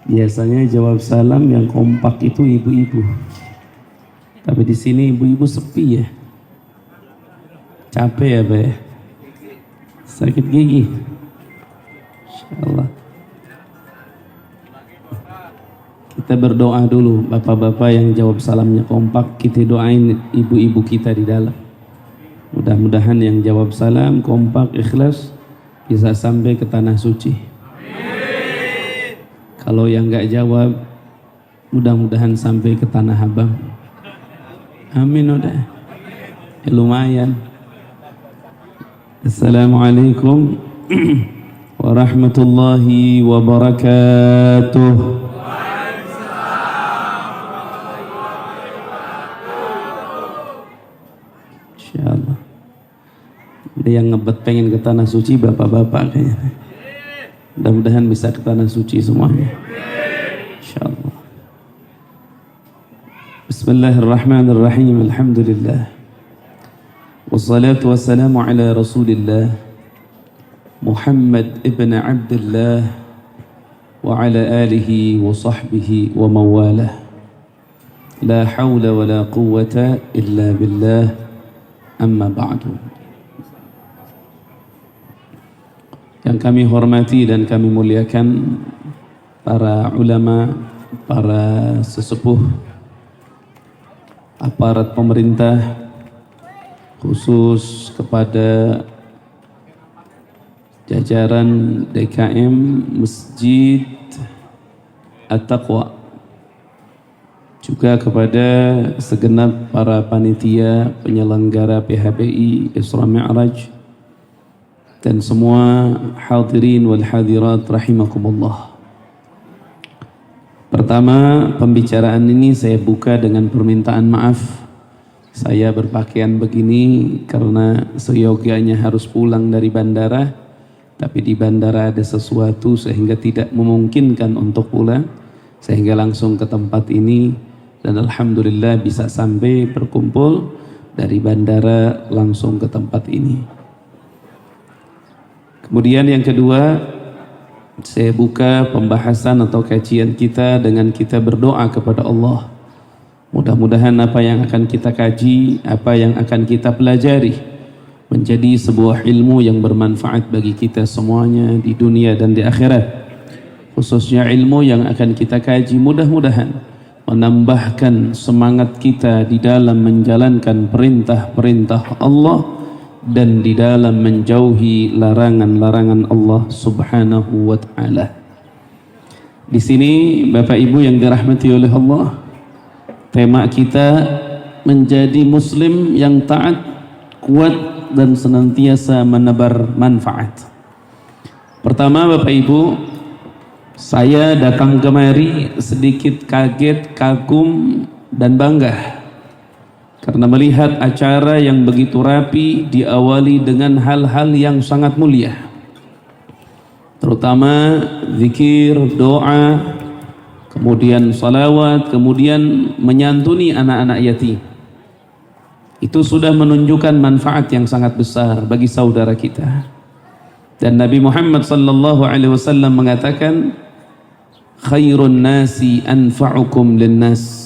Biasanya jawab salam yang kompak itu ibu-ibu. Tapi di sini ibu-ibu sepi ya. Capek ya, Pak ya? Sakit gigi. Insyaallah. Kita berdoa dulu, bapak-bapak yang jawab salamnya kompak, kita doain ibu-ibu kita di dalam. Mudah-mudahan yang jawab salam kompak, ikhlas, bisa sampai ke tanah suci. Amin. Kalau yang nggak jawab, mudah-mudahan sampai ke tanah abang. Amin udah. Ya, lumayan. Assalamualaikum warahmatullahi wabarakatuh. Insyaallah. Ada yang ngebet pengen ke tanah suci, bapak-bapak kayaknya. Mudah-mudahan bisa ke tanah suci semuanya. Insyaallah. Bismillahirrahmanirrahim. Alhamdulillah. Wassalatu wassalamu ala Rasulillah Muhammad ibn Abdullah wa ala alihi wa sahbihi wa mawalah. La hawla wa la quwwata illa billah. Amma ba'du. Yang kami hormati dan kami muliakan para ulama, para sesepuh, aparat pemerintah, khusus kepada jajaran DKM Masjid At-Taqwa, juga kepada segenap para panitia penyelenggara PHBI Isra Mi'raj dan semua hadirin wal hadirat rahimakumullah. Pertama, pembicaraan ini saya buka dengan permintaan maaf. Saya berpakaian begini karena seyogyanya harus pulang dari bandara, tapi di bandara ada sesuatu sehingga tidak memungkinkan untuk pulang, sehingga langsung ke tempat ini. Dan alhamdulillah bisa sampai berkumpul dari bandara langsung ke tempat ini. Kemudian yang kedua, saya buka pembahasan atau kajian kita dengan kita berdoa kepada Allah. Mudah-mudahan apa yang akan kita kaji, apa yang akan kita pelajari menjadi sebuah ilmu yang bermanfaat bagi kita semuanya di dunia dan di akhirat. Khususnya ilmu yang akan kita kaji mudah-mudahan menambahkan semangat kita di dalam menjalankan perintah-perintah Allah dan di dalam menjauhi larangan-larangan Allah Subhanahu wa ta'ala. Di sini Bapak Ibu yang dirahmati oleh Allah, tema kita menjadi muslim yang taat, kuat dan senantiasa menebar manfaat. Pertama Bapak Ibu, saya datang kemari sedikit kaget, kagum dan bangga karena melihat acara yang begitu rapi diawali dengan hal-hal yang sangat mulia, terutama zikir, doa, kemudian salawat, kemudian menyantuni anak-anak yatim. Itu sudah menunjukkan manfaat yang sangat besar bagi saudara kita. Dan Nabi Muhammad sallallahu alaihi wasallam mengatakan, khairun nasi anfa'ukum linnas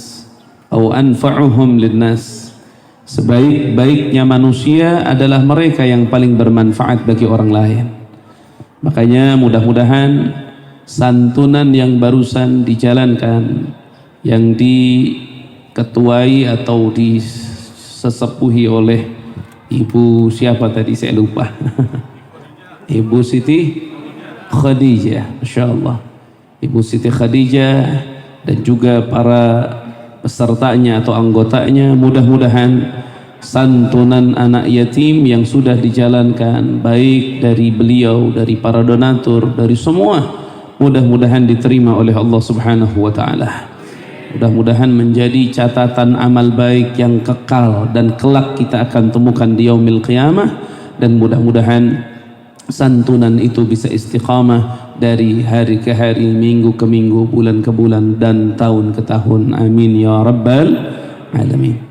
atau anfa'uhum linnas. Sebaik-baiknya manusia adalah mereka yang paling bermanfaat bagi orang lain. Makanya mudah-mudahan santunan yang barusan dijalankan, yang diketuai atau disesepuhi oleh Ibu siapa tadi saya lupa Ibu Siti Khadijah, Masya Allah, Ibu Siti Khadijah dan juga para pesertanya atau anggotanya, mudah-mudahan santunan anak yatim yang sudah dijalankan baik dari beliau, dari para donatur, dari semua, mudah-mudahan diterima oleh Allah Subhanahu wa ta'ala. Mudah-mudahan menjadi catatan amal baik yang kekal dan kelak kita akan temukan di yaumil qiyamah, dan mudah-mudahan santunan itu bisa istiqamah dari hari ke hari, minggu ke minggu, bulan ke bulan, dan tahun ke tahun. Amin ya rabbal alamin.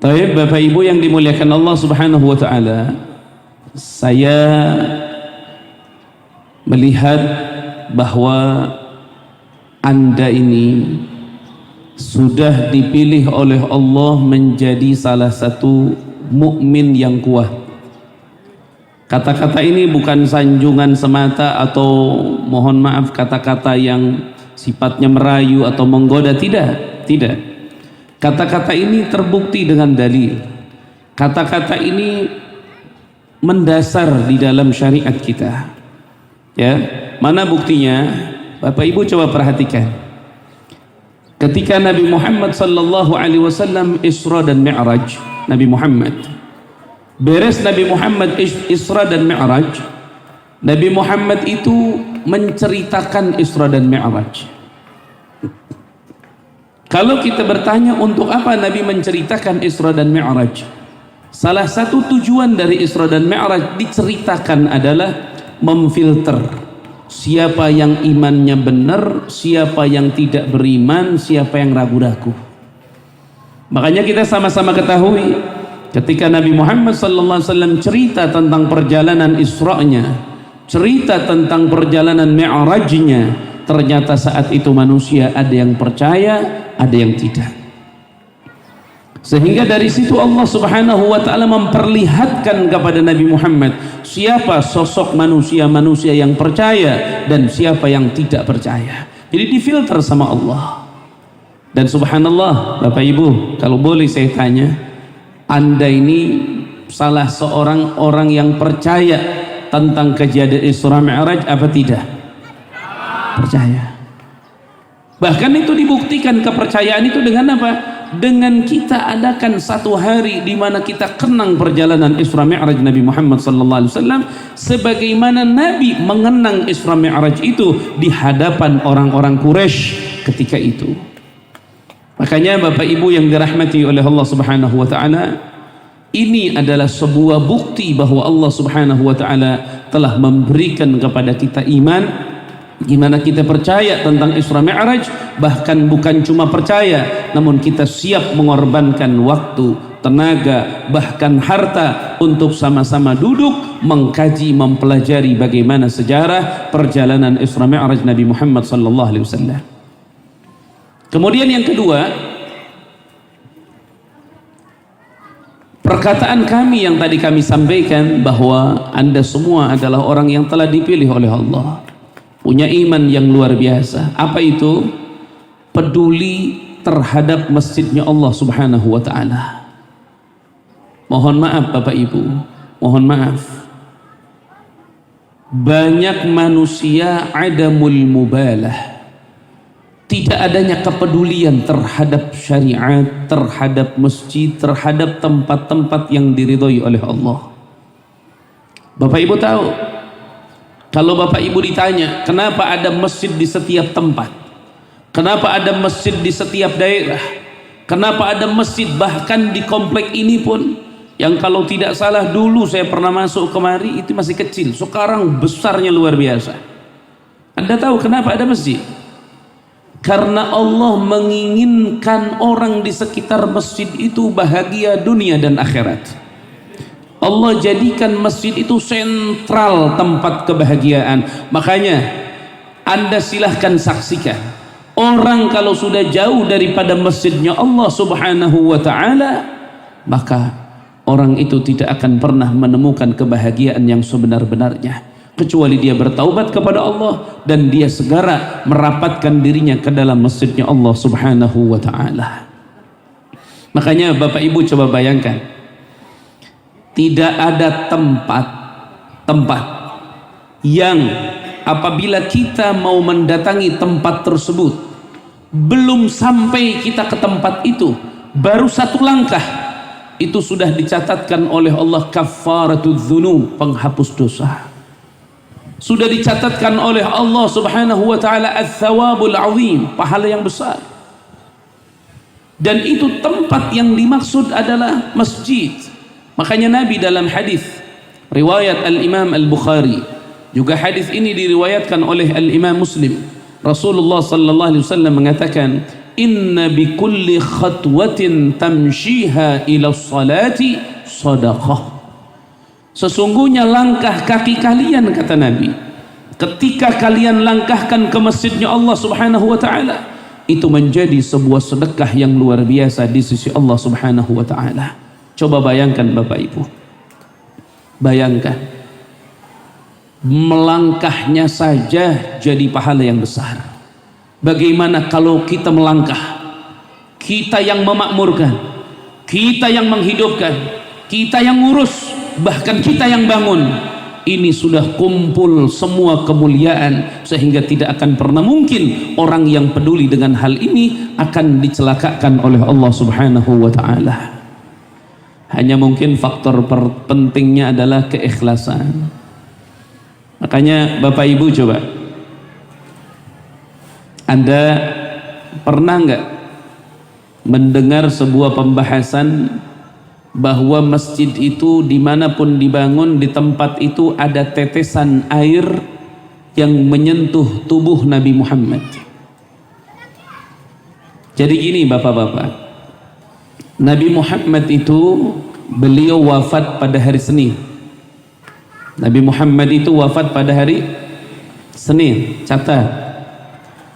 Baik Bapak Ibu yang dimuliakan Allah Subhanahu wa ta'ala, saya melihat bahwa Anda ini sudah dipilih oleh Allah menjadi salah satu mukmin yang kuat. Kata-kata ini bukan sanjungan semata atau mohon maaf kata-kata yang sifatnya merayu atau menggoda, tidak. Kata-kata ini terbukti dengan dalil. Kata-kata ini mendasar di dalam syariat kita. Ya, mana buktinya? Bapak Ibu coba perhatikan. Ketika Nabi Muhammad sallallahu alaihi wasallam Isra dan Mi'raj, Nabi Muhammad beres Nabi Muhammad Isra dan Mi'raj, Nabi Muhammad itu menceritakan Isra dan Mi'raj. Kalau kita bertanya untuk apa Nabi menceritakan Isra dan Mi'raj, salah satu tujuan dari Isra dan Mi'raj diceritakan adalah memfilter siapa yang imannya benar, siapa yang tidak beriman, siapa yang ragu-ragu. Makanya kita sama-sama ketahui ketika Nabi Muhammad SAW cerita tentang perjalanan Isra-nya, cerita tentang perjalanan Mi'rajnya, ternyata saat itu manusia ada yang percaya, ada yang tidak. Sehingga dari situ Allah Subhanahu wa ta'ala memperlihatkan kepada Nabi Muhammad siapa sosok manusia-manusia yang percaya dan siapa yang tidak percaya. Jadi difilter sama Allah. Dan subhanallah, Bapak Ibu, kalau boleh saya tanya, Anda ini salah seorang orang yang percaya tentang kejadian Isra Mi'raj apa tidak? Percaya. Bahkan itu dibuktikan kepercayaan itu dengan apa? Dengan kita adakan satu hari di mana kita kenang perjalanan Isra Mi'raj Nabi Muhammad sallallahu alaihi wasallam sebagaimana Nabi mengenang Isra Mi'raj itu di hadapan orang-orang Quraisy ketika itu. Makanya Bapak Ibu yang dirahmati oleh Allah Subhanahu wa taala, ini adalah sebuah bukti bahwa Allah Subhanahu wa taala telah memberikan kepada kita iman, gimana kita percaya tentang Isra Mi'raj, bahkan bukan cuma percaya, namun kita siap mengorbankan waktu, tenaga, bahkan harta untuk sama-sama duduk mengkaji, mempelajari bagaimana sejarah perjalanan Isra Mi'raj Nabi Muhammad sallallahu alaihi wasallam. Kemudian yang kedua, perkataan kami yang tadi kami sampaikan bahwa Anda semua adalah orang yang telah dipilih oleh Allah, punya iman yang luar biasa. Apa itu? Peduli terhadap masjidnya Allah Subhanahu wa ta'ala. Mohon maaf Bapak Ibu, mohon maaf, banyak manusia adamul mubalah, tidak adanya kepedulian terhadap syariat, terhadap masjid, terhadap tempat-tempat yang diridhoi oleh Allah. Bapak Ibu tahu, kalau Bapak Ibu ditanya kenapa ada masjid di setiap tempat, kenapa ada masjid di setiap daerah, kenapa ada masjid bahkan di komplek ini pun, yang kalau tidak salah dulu saya pernah masuk kemari itu masih kecil, sekarang besarnya luar biasa. Anda tahu kenapa ada masjid? Karena Allah menginginkan orang di sekitar masjid itu bahagia dunia dan akhirat. Allah jadikan masjid itu sentral tempat kebahagiaan. Makanya Anda silahkan saksikan, orang kalau sudah jauh daripada masjidnya Allah Subhanahu wa ta'ala, maka orang itu tidak akan pernah menemukan kebahagiaan yang sebenar-benarnya, kecuali dia bertaubat kepada Allah dan dia segera merapatkan dirinya ke dalam masjidnya Allah Subhanahu wa ta'ala. Makanya Bapak Ibu coba bayangkan, tidak ada tempat yang apabila kita mau mendatangi tempat tersebut, belum sampai kita ke tempat itu, baru satu langkah itu sudah dicatatkan oleh Allah kafaratul dzunub, penghapus dosa. Sudah dicatatkan oleh Allah Subhanahu wa ta'ala ats-tsawabul azim, pahala yang besar. Dan itu tempat yang dimaksud adalah masjid. Makanya Nabi dalam hadis riwayat Al-Imam Al-Bukhari, juga hadis ini diriwayatkan oleh Al-Imam Muslim, Rasulullah sallallahu alaihi wasallam mengatakan, inna bi kulli khatwatin tamshiha ila salati sadaqah. Sesungguhnya langkah kaki kalian, kata Nabi, ketika kalian langkahkan ke masjidnya Allah subhanahu wa ta'ala, itu menjadi sebuah sedekah yang luar biasa di sisi Allah subhanahu wa ta'ala. Coba bayangkan Bapak Ibu, bayangkan melangkahnya saja jadi pahala yang besar. Bagaimana kalau kita melangkah, kita yang memakmurkan, kita yang menghidupkan, kita yang ngurus, bahkan kita yang bangun, ini sudah kumpul semua kemuliaan, sehingga tidak akan pernah mungkin orang yang peduli dengan hal ini akan dicelakakan oleh Allah subhanahu wa ta'ala. Hanya mungkin faktor pentingnya adalah keikhlasan. Makanya Bapak Ibu, coba Anda pernah nggak mendengar sebuah pembahasan bahwa masjid itu dimanapun dibangun, di tempat itu ada tetesan air yang menyentuh tubuh Nabi Muhammad? Jadi gini Bapak-bapak, Nabi Muhammad itu beliau wafat pada hari Senin. Nabi Muhammad itu wafat pada hari Senin. Catat,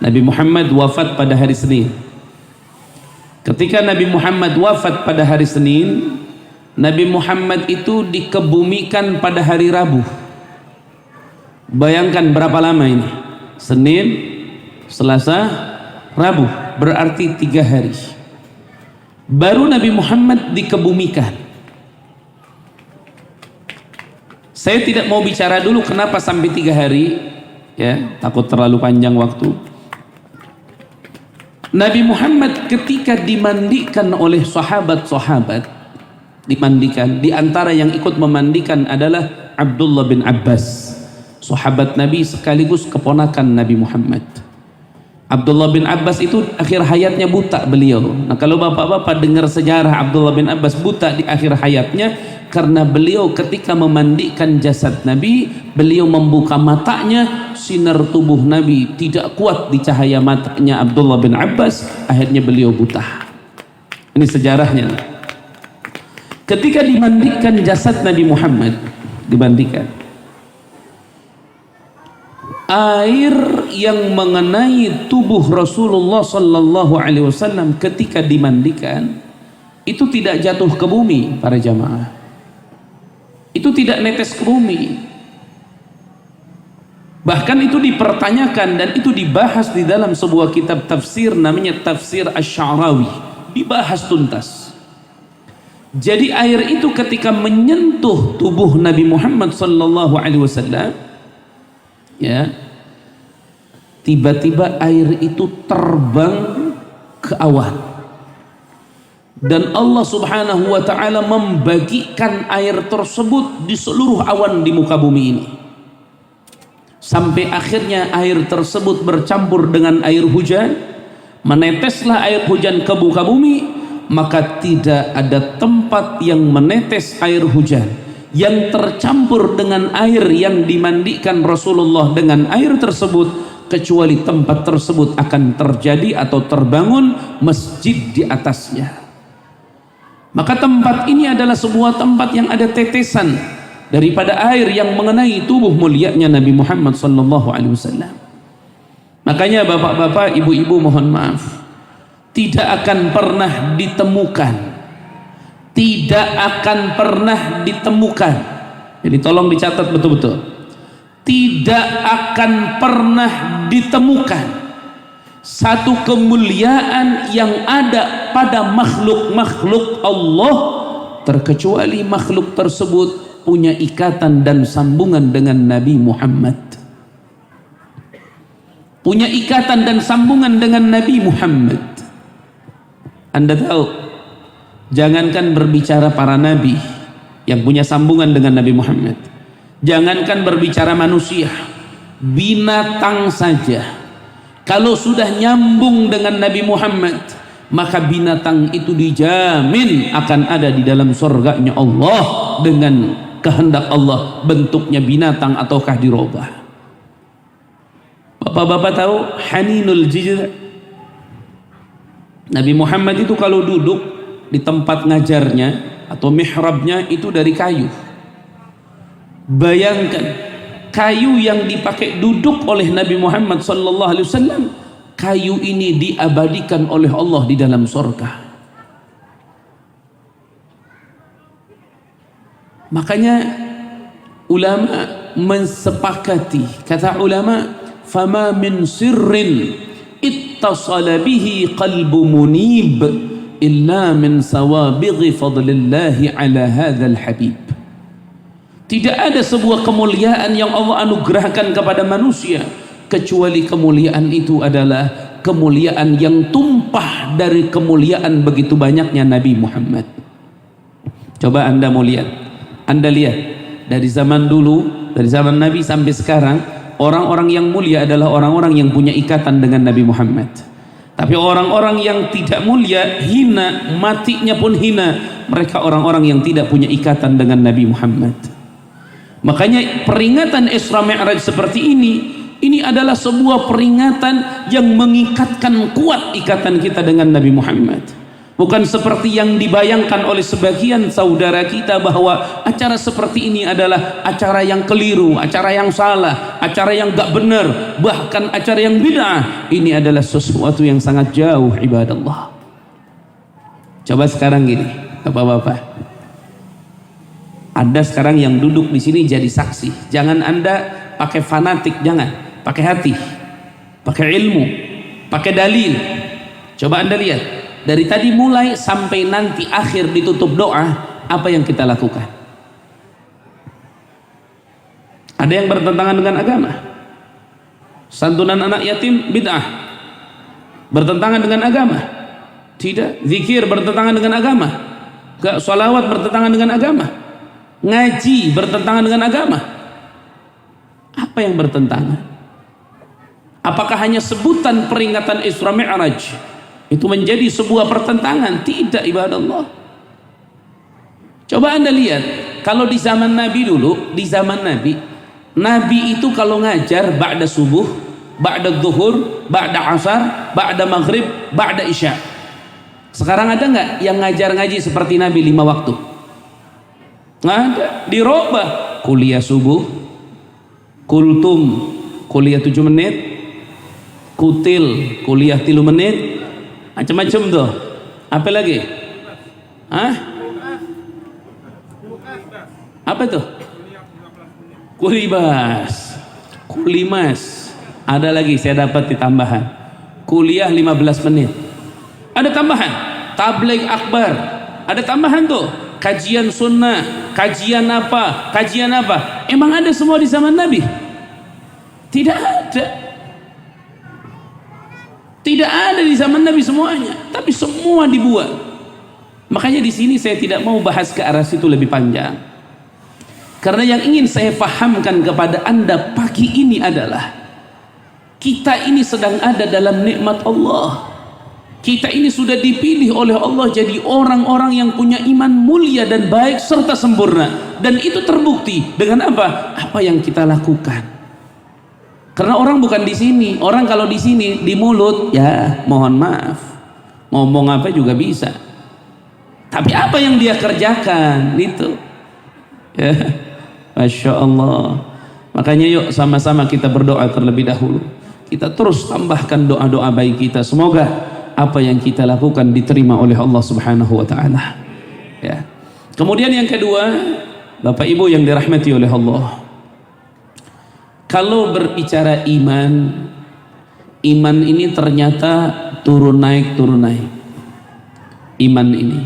Nabi Muhammad wafat pada hari Senin. Ketika Nabi Muhammad wafat pada hari Senin, Nabi Muhammad itu dikebumikan pada hari Rabu. Bayangkan berapa lama ini? Senin, Selasa, Rabu, berarti 3 hari. Baru Nabi Muhammad dikebumikan. Saya tidak mau bicara dulu kenapa sampai 3 hari, ya, takut terlalu panjang waktu. Nabi Muhammad ketika dimandikan oleh sahabat-sahabat, dimandikan, di antara yang ikut memandikan adalah Abdullah bin Abbas, sahabat Nabi sekaligus keponakan Nabi Muhammad. Abdullah bin Abbas itu akhir hayatnya buta beliau. Nah, kalau bapak-bapak dengar sejarah Abdullah bin Abbas buta di akhir hayatnya, karena beliau ketika memandikan jasad Nabi, beliau membuka matanya, sinar tubuh Nabi tidak kuat di cahaya matanya Abdullah bin Abbas, akhirnya beliau buta. Ini sejarahnya. Ketika dimandikan jasad Nabi Muhammad, dimandikan, air yang mengenai tubuh Rasulullah sallallahu alaihi wasallam ketika dimandikan itu tidak jatuh ke bumi, para jamaah. Itu tidak netes ke bumi. Bahkan itu dipertanyakan dan itu dibahas di dalam sebuah kitab tafsir namanya Tafsir Asy-Sya'rawi, dibahas tuntas. Jadi air itu ketika menyentuh tubuh Nabi Muhammad sallallahu alaihi wasallam, ya, tiba-tiba air itu terbang ke awan. Dan Allah subhanahu wa ta'ala membagikan air tersebut di seluruh awan di muka bumi ini, sampai akhirnya air tersebut bercampur dengan air hujan, meneteslah air hujan ke muka bumi. Maka tidak ada tempat yang menetes air hujan yang tercampur dengan air yang dimandikan Rasulullah dengan air tersebut, kecuali tempat tersebut akan terjadi atau terbangun masjid di atasnya. Maka tempat ini adalah sebuah tempat yang ada tetesan daripada air yang mengenai tubuh mulianya Nabi Muhammad sallallahu alaihi wasallam. Makanya bapak-bapak, ibu-ibu, mohon maaf, tidak akan pernah ditemukan, tidak akan pernah ditemukan. Jadi tolong dicatat betul-betul. Tidak akan pernah ditemukan satu kemuliaan yang ada pada makhluk-makhluk Allah, terkecuali makhluk tersebut punya ikatan dan sambungan dengan Nabi Muhammad. Punya ikatan dan sambungan dengan Nabi Muhammad. Anda tahu, jangankan berbicara para nabi yang punya sambungan dengan Nabi Muhammad, jangankan berbicara manusia, binatang saja kalau sudah nyambung dengan Nabi Muhammad, maka binatang itu dijamin akan ada di dalam surganya Allah dengan kehendak Allah, bentuknya binatang ataukah dirubah. Bapak-bapak tahu haninul jizr? Nabi Muhammad itu kalau duduk di tempat ngajarnya atau mihrabnya itu dari kayu. Bayangkan kayu yang dipakai duduk oleh Nabi Muhammad sallallahu alaihi wasallam, kayu ini diabadikan oleh Allah di dalam surga. Makanya ulama mensepakati, kata ulama, fama min sirrin ittasala bihi qalbu munib illa min sawabighi fadlillahi ala hadzal habib. Tidak ada sebuah kemuliaan yang Allah anugerahkan kepada manusia kecuali kemuliaan itu adalah kemuliaan yang tumpah dari kemuliaan begitu banyaknya Nabi Muhammad. Coba Anda mau lihat, Anda lihat dari zaman dulu, dari zaman Nabi sampai sekarang, orang-orang yang mulia adalah orang-orang yang punya ikatan dengan Nabi Muhammad. Tapi orang-orang yang tidak mulia, hina, matinya pun hina, mereka orang-orang yang tidak punya ikatan dengan Nabi Muhammad. Makanya peringatan Isra Mi'raj seperti ini adalah sebuah peringatan yang mengikatkan kuat ikatan kita dengan Nabi Muhammad. Bukan seperti yang dibayangkan oleh sebagian saudara kita bahwa acara seperti ini adalah acara yang keliru, acara yang salah, acara yang gak benar, bahkan acara yang bid'ah. Ini adalah sesuatu yang sangat jauh, ibadallah. Coba sekarang gini, Bapak-bapak, Anda sekarang yang duduk di sini jadi saksi. Jangan Anda pakai fanatik, jangan, pakai hati, pakai ilmu, pakai dalil. Coba Anda lihat, dari tadi mulai sampai nanti akhir ditutup doa, apa yang kita lakukan? Ada yang bertentangan dengan agama. Santunan anak yatim bid'ah, bertentangan dengan agama. Tidak. Zikir bertentangan dengan agama. Gak sholawat bertentangan dengan agama. Ngaji bertentangan dengan agama. Apa yang bertentangan? Apakah hanya sebutan peringatan Isra Mi'raj itu menjadi sebuah pertentangan? Tidak, ibadallah. Coba Anda lihat, kalau di zaman Nabi dulu, di zaman Nabi itu kalau ngajar ba'da subuh, ba'da zuhur, ba'da asar, ba'da maghrib, ba'da isya. Sekarang ada nggak yang ngajar ngaji seperti Nabi 5 waktu? Nggak ada. Dirubah, kuliah subuh, kultum kuliah 7 menit, kutil kuliah 3 menit, macam-macam tuh. Apa lagi? Hah? Apa tuh? Kulibas, kulimas. Ada lagi saya dapat di tambahan, kuliah 15 menit. Ada tambahan, tabligh akbar. Ada tambahan tuh, kajian sunnah, kajian apa, kajian apa. Emang ada semua di zaman Nabi? Tidak ada. Tidak ada di zaman Nabi semuanya, tapi semua dibuat. Makanya di sini saya tidak mau bahas ke arah situ lebih panjang. Karena yang ingin saya pahamkan kepada Anda pagi ini adalah kita ini sedang ada dalam nikmat Allah. Kita ini sudah dipilih oleh Allah jadi orang-orang yang punya iman mulia dan baik serta sempurna. Dan itu terbukti dengan apa? Apa yang kita lakukan. Karena orang bukan di sini. Orang kalau di sini di mulut, ya mohon maaf, ngomong apa juga bisa. Tapi apa yang dia kerjakan itu, ya, Masya Allah. Makanya yuk sama-sama kita berdoa terlebih dahulu. Kita terus tambahkan doa-doa baik kita. Semoga apa yang kita lakukan diterima oleh Allah Subhanahu wa taala. Ya. Kemudian yang kedua, Bapak Ibu yang dirahmati oleh Allah. Kalau berbicara iman, iman ini ternyata turun naik. Iman ini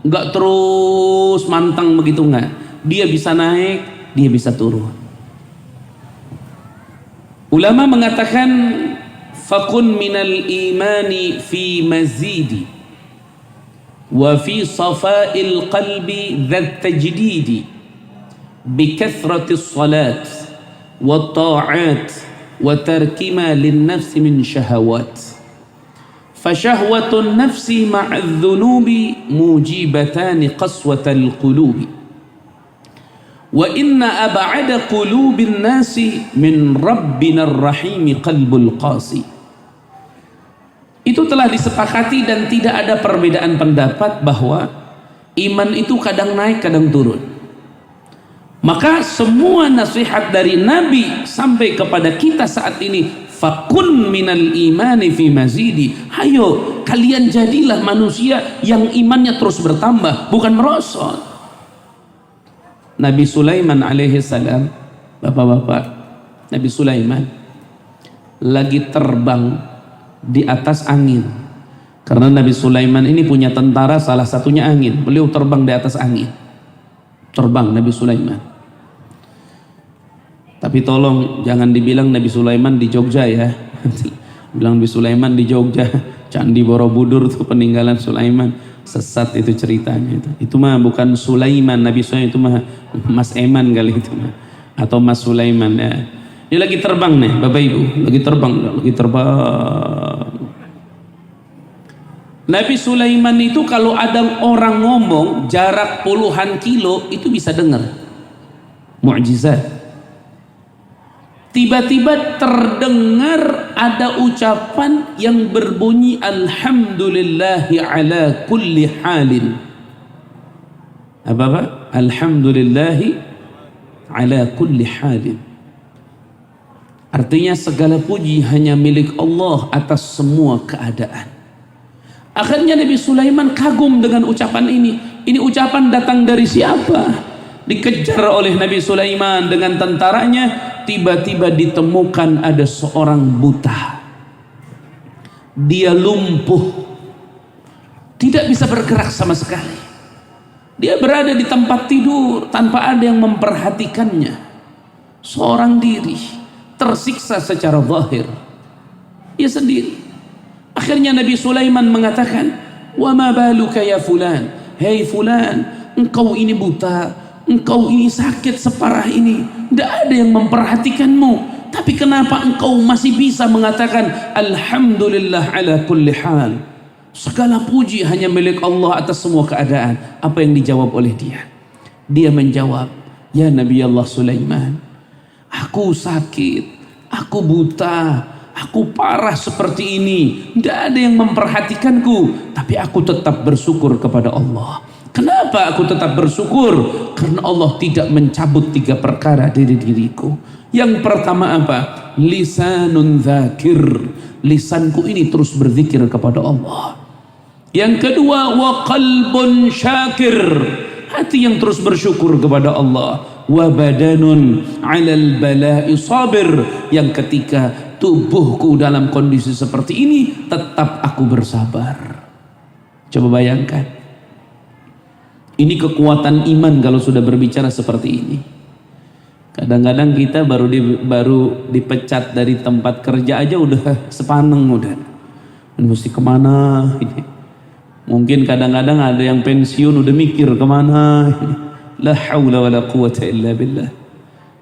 enggak terus mantang begitu, enggak. Dia bisa naik, dia bisa turun. Ulama mengatakan fakun minal imani fi mazidi wa fi safa'il qalbi dhat tajdidi bi kathratis salat wa ta'at wa tarkima lin nafsi min syahawat fa syahwatun nafsi ma'adh dhunubi mujibatani qaswatal qulubi wa inna ab'ada qulubin nasi min rabbina ar-rahimi qalbul qasi. Itu telah disepakati dan tidak ada perbedaan pendapat bahwa iman itu kadang naik kadang turun. Maka semua nasihat dari Nabi sampai kepada kita saat ini, fakun minal imani fi mazidi, ayo kalian jadilah manusia yang imannya terus bertambah, bukan merosot. Nabi Sulaiman alaihi salam, bapak-bapak, Nabi Sulaiman lagi terbang di atas angin, karena Nabi Sulaiman ini punya tentara, salah satunya angin. Beliau terbang di atas angin, terbang Nabi Sulaiman. Tapi tolong jangan dibilang Nabi Sulaiman di Jogja ya. Bilang Nabi Sulaiman di Jogja, Candi Borobudur tuh peninggalan Sulaiman. Sesat itu ceritanya itu. Itu mah bukan Sulaiman, Nabi Sulaiman itu mah Mas Eman kali itu mah. Atau Mas Sulaiman ya. Dia lagi terbang nih, Bapak Ibu, lagi terbang. Nabi Sulaiman itu kalau ada orang ngomong jarak puluhan kilo itu bisa dengar. Mukjizat. Tiba-tiba terdengar ada ucapan yang berbunyi alhamdulillahi ala kulli halin. Apa? Alhamdulillahi ala kulli halin. Artinya segala puji hanya milik Allah atas semua keadaan. Akhirnya Nabi Sulaiman kagum dengan ucapan ini. Ini ucapan datang dari siapa? Dikejar oleh Nabi Sulaiman dengan tentaranya. Tiba-tiba ditemukan ada seorang buta. Dia lumpuh, tidak bisa bergerak sama sekali. Dia berada di tempat tidur tanpa ada yang memperhatikannya, seorang diri, tersiksa secara zahir. Ia sendiri. Akhirnya Nabi Sulaiman mengatakan, wa ma baluka ya fulan, hei fulan, engkau ini buta, engkau ini sakit separah ini, tidak ada yang memperhatikanmu, tapi kenapa engkau masih bisa mengatakan alhamdulillah ala kulli hal, segala puji hanya milik Allah atas semua keadaan. Apa yang dijawab oleh dia? Dia menjawab, ya Nabi Allah Sulaiman, aku sakit, aku buta, aku parah seperti ini, tidak ada yang memperhatikanku, tapi aku tetap bersyukur kepada Allah. Kenapa aku tetap bersyukur? Karena Allah tidak mencabut 3 perkara dari diriku. Yang pertama apa? Lisanun dzakir. Lisanku ini terus berzikir kepada Allah. Yang kedua, wa qalbun syakir. Hati yang terus bersyukur kepada Allah. Wa badanun 'alal bala'i sabir. Yang ketiga, tubuhku dalam kondisi seperti ini tetap aku bersabar. Coba bayangkan. Ini kekuatan iman kalau sudah berbicara seperti ini. Kadang-kadang kita baru dipecat dari tempat kerja aja udah sepaneng udah. Mesti kemana? Mungkin kadang-kadang ada yang pensiun udah mikir kemana. La haula wala quwata illa billah.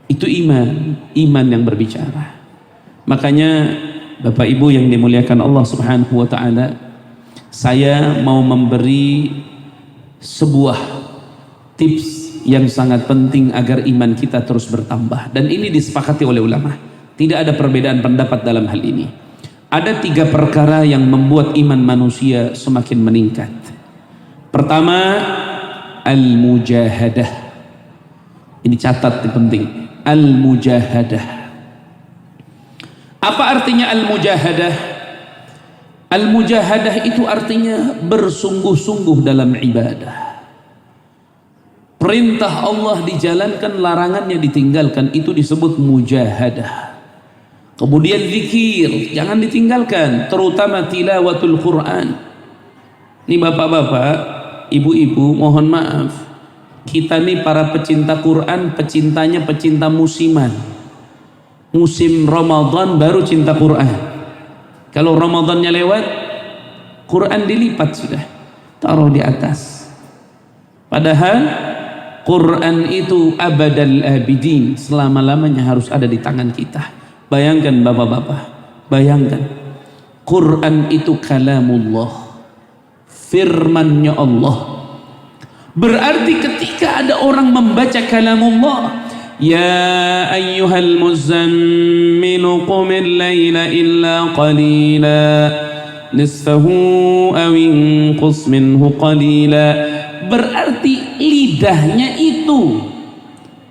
Itu iman yang berbicara. Makanya Bapak Ibu yang dimuliakan Allah Subhanahu wa taala, saya mau memberi sebuah tips yang sangat penting agar iman kita terus bertambah, dan ini disepakati oleh ulama. Tidak ada perbedaan pendapat dalam hal ini. Ada 3 perkara yang membuat iman manusia semakin meningkat. Pertama, al-mujahadah. Ini catat, penting. Al-mujahadah. Apa artinya al-mujahadah? Al-mujahadah itu artinya bersungguh-sungguh dalam ibadah. Perintah Allah dijalankan, larangannya ditinggalkan, itu disebut mujahadah. Kemudian zikir, jangan ditinggalkan, terutama tilawatul Quran. Ini bapak-bapak, ibu-ibu, mohon maaf, kita nih para pecinta Quran, pecintanya pecinta musiman. Musim Ramadan baru cinta Quran. Kalau Ramadannya lewat, Quran dilipat sudah, taruh di atas. Padahal Quran itu abadal abidin, selama-lamanya harus ada di tangan kita. Bayangkan bapak-bapak, bayangkan, Quran itu kalamullah, firmannya Allah. Berarti ketika ada orang membaca kalamullah, ya ayyuhal muzammilu qumil layla illa qalila nisfahu aw inqus minhu qalila. Berarti lidahnya itu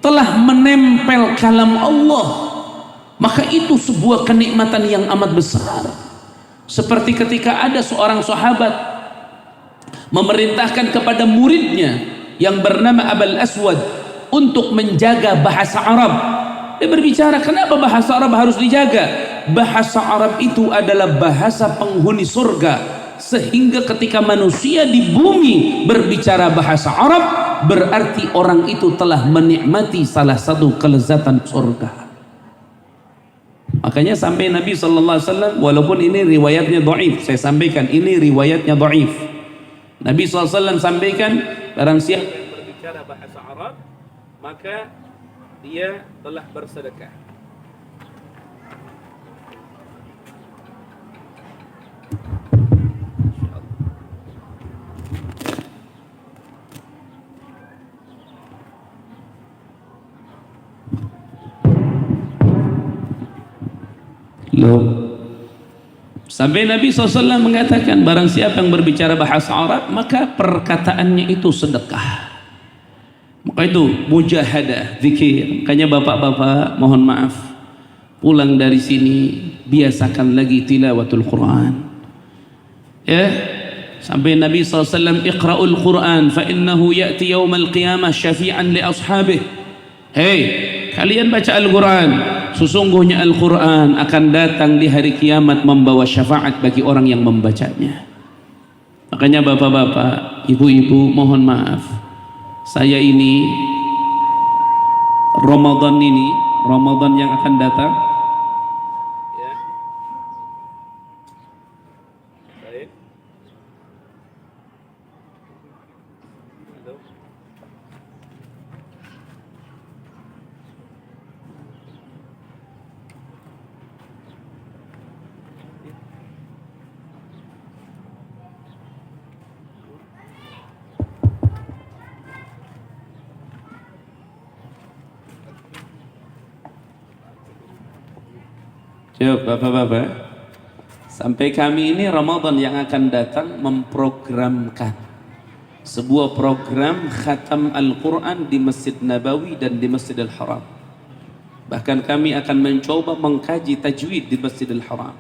telah menempel kalam Allah, maka itu sebuah kenikmatan yang amat besar. Seperti ketika ada seorang sahabat memerintahkan kepada muridnya yang bernama Abul Aswad untuk menjaga bahasa Arab. Dia berbicara, kenapa bahasa Arab harus dijaga? Bahasa Arab itu adalah bahasa penghuni surga, sehingga ketika manusia di bumi berbicara bahasa Arab, berarti orang itu telah menikmati salah satu kelezatan surga. Makanya sampai Nabi SAW, walaupun ini riwayatnya dhaif, saya sampaikan ini riwayatnya dhaif, Nabi SAW sampaikan, barang siapa yang berbicara bahasa Arab, maka dia telah bersedekah. Loh, sampai Nabi SAW mengatakan, barang siapa yang berbicara bahasa Arab, maka perkataannya itu sedekah. Maka itu mujahadah, zikir. Makanya bapak-bapak mohon maaf, pulang dari sini biasakan lagi tilawatul Quran, ya. Sampai Nabi SAW, iqra'ul Quran fa innahu ya'ti yawmal qiyamah syafi'an li ashabih. Hei, kalian baca Al-Quran, sesungguhnya Al-Quran akan datang di hari kiamat membawa syafaat bagi orang yang membacanya. Makanya bapak-bapak, ibu-ibu, mohon maaf, saya ini Ramadan yang akan datang, ya. Baik. Halo. Bapak-bapak, sampai kami ini Ramadan yang akan datang memprogramkan sebuah program khatam Al-Quran di Masjid Nabawi dan di Masjidil Haram. Bahkan kami akan mencoba mengkaji tajwid di Masjidil Haram.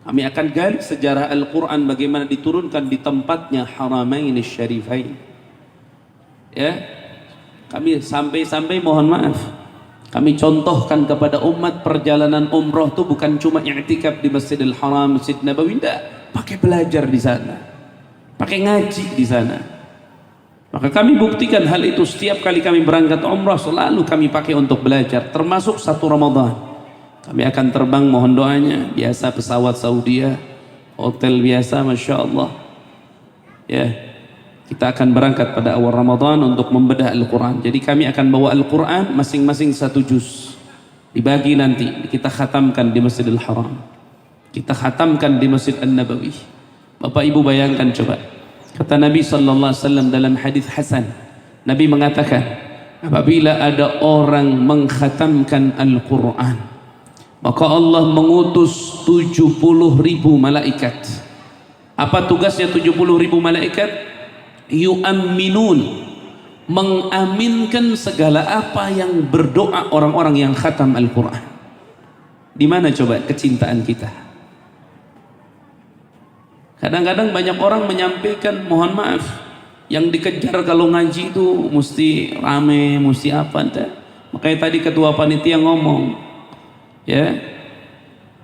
Kami akan gali sejarah Al-Quran, bagaimana diturunkan di tempatnya Haramain Syarifain, ya. Kami sampai mohon maaf, kami contohkan kepada umat perjalanan umroh itu bukan cuma i'tikaf di Masjidil Haram, Masjid Nabawi, tidak, pakai belajar di sana, pakai ngaji di sana. Maka kami buktikan hal itu setiap kali kami berangkat umroh, selalu kami pakai untuk belajar, termasuk satu Ramadan. Kami akan terbang, mohon doanya, biasa pesawat Saudi, hotel biasa, Masya Allah, ya. Kita akan berangkat pada awal Ramadan untuk membedah Al-Quran. Jadi kami akan bawa Al-Quran masing-masing satu juz, dibagi nanti, kita khatamkan di Masjidil Haram, kita khatamkan di Masjid An-Nabawi. Bapak Ibu bayangkan coba, kata Nabi SAW dalam hadis Hasan, Nabi mengatakan, apabila ada orang mengkhatamkan Al-Quran, maka Allah mengutus 70.000 malaikat. Apa tugasnya 70.000 malaikat? Yu'amminun, mengaminkan segala apa yang berdoa orang-orang yang khatam Al-Quran. Di mana coba kecintaan kita? Kadang-kadang banyak orang menyampaikan, mohon maaf, yang dikejar kalau ngaji itu mesti rame, mesti apa entah. Makanya tadi ketua panitia ngomong, ya,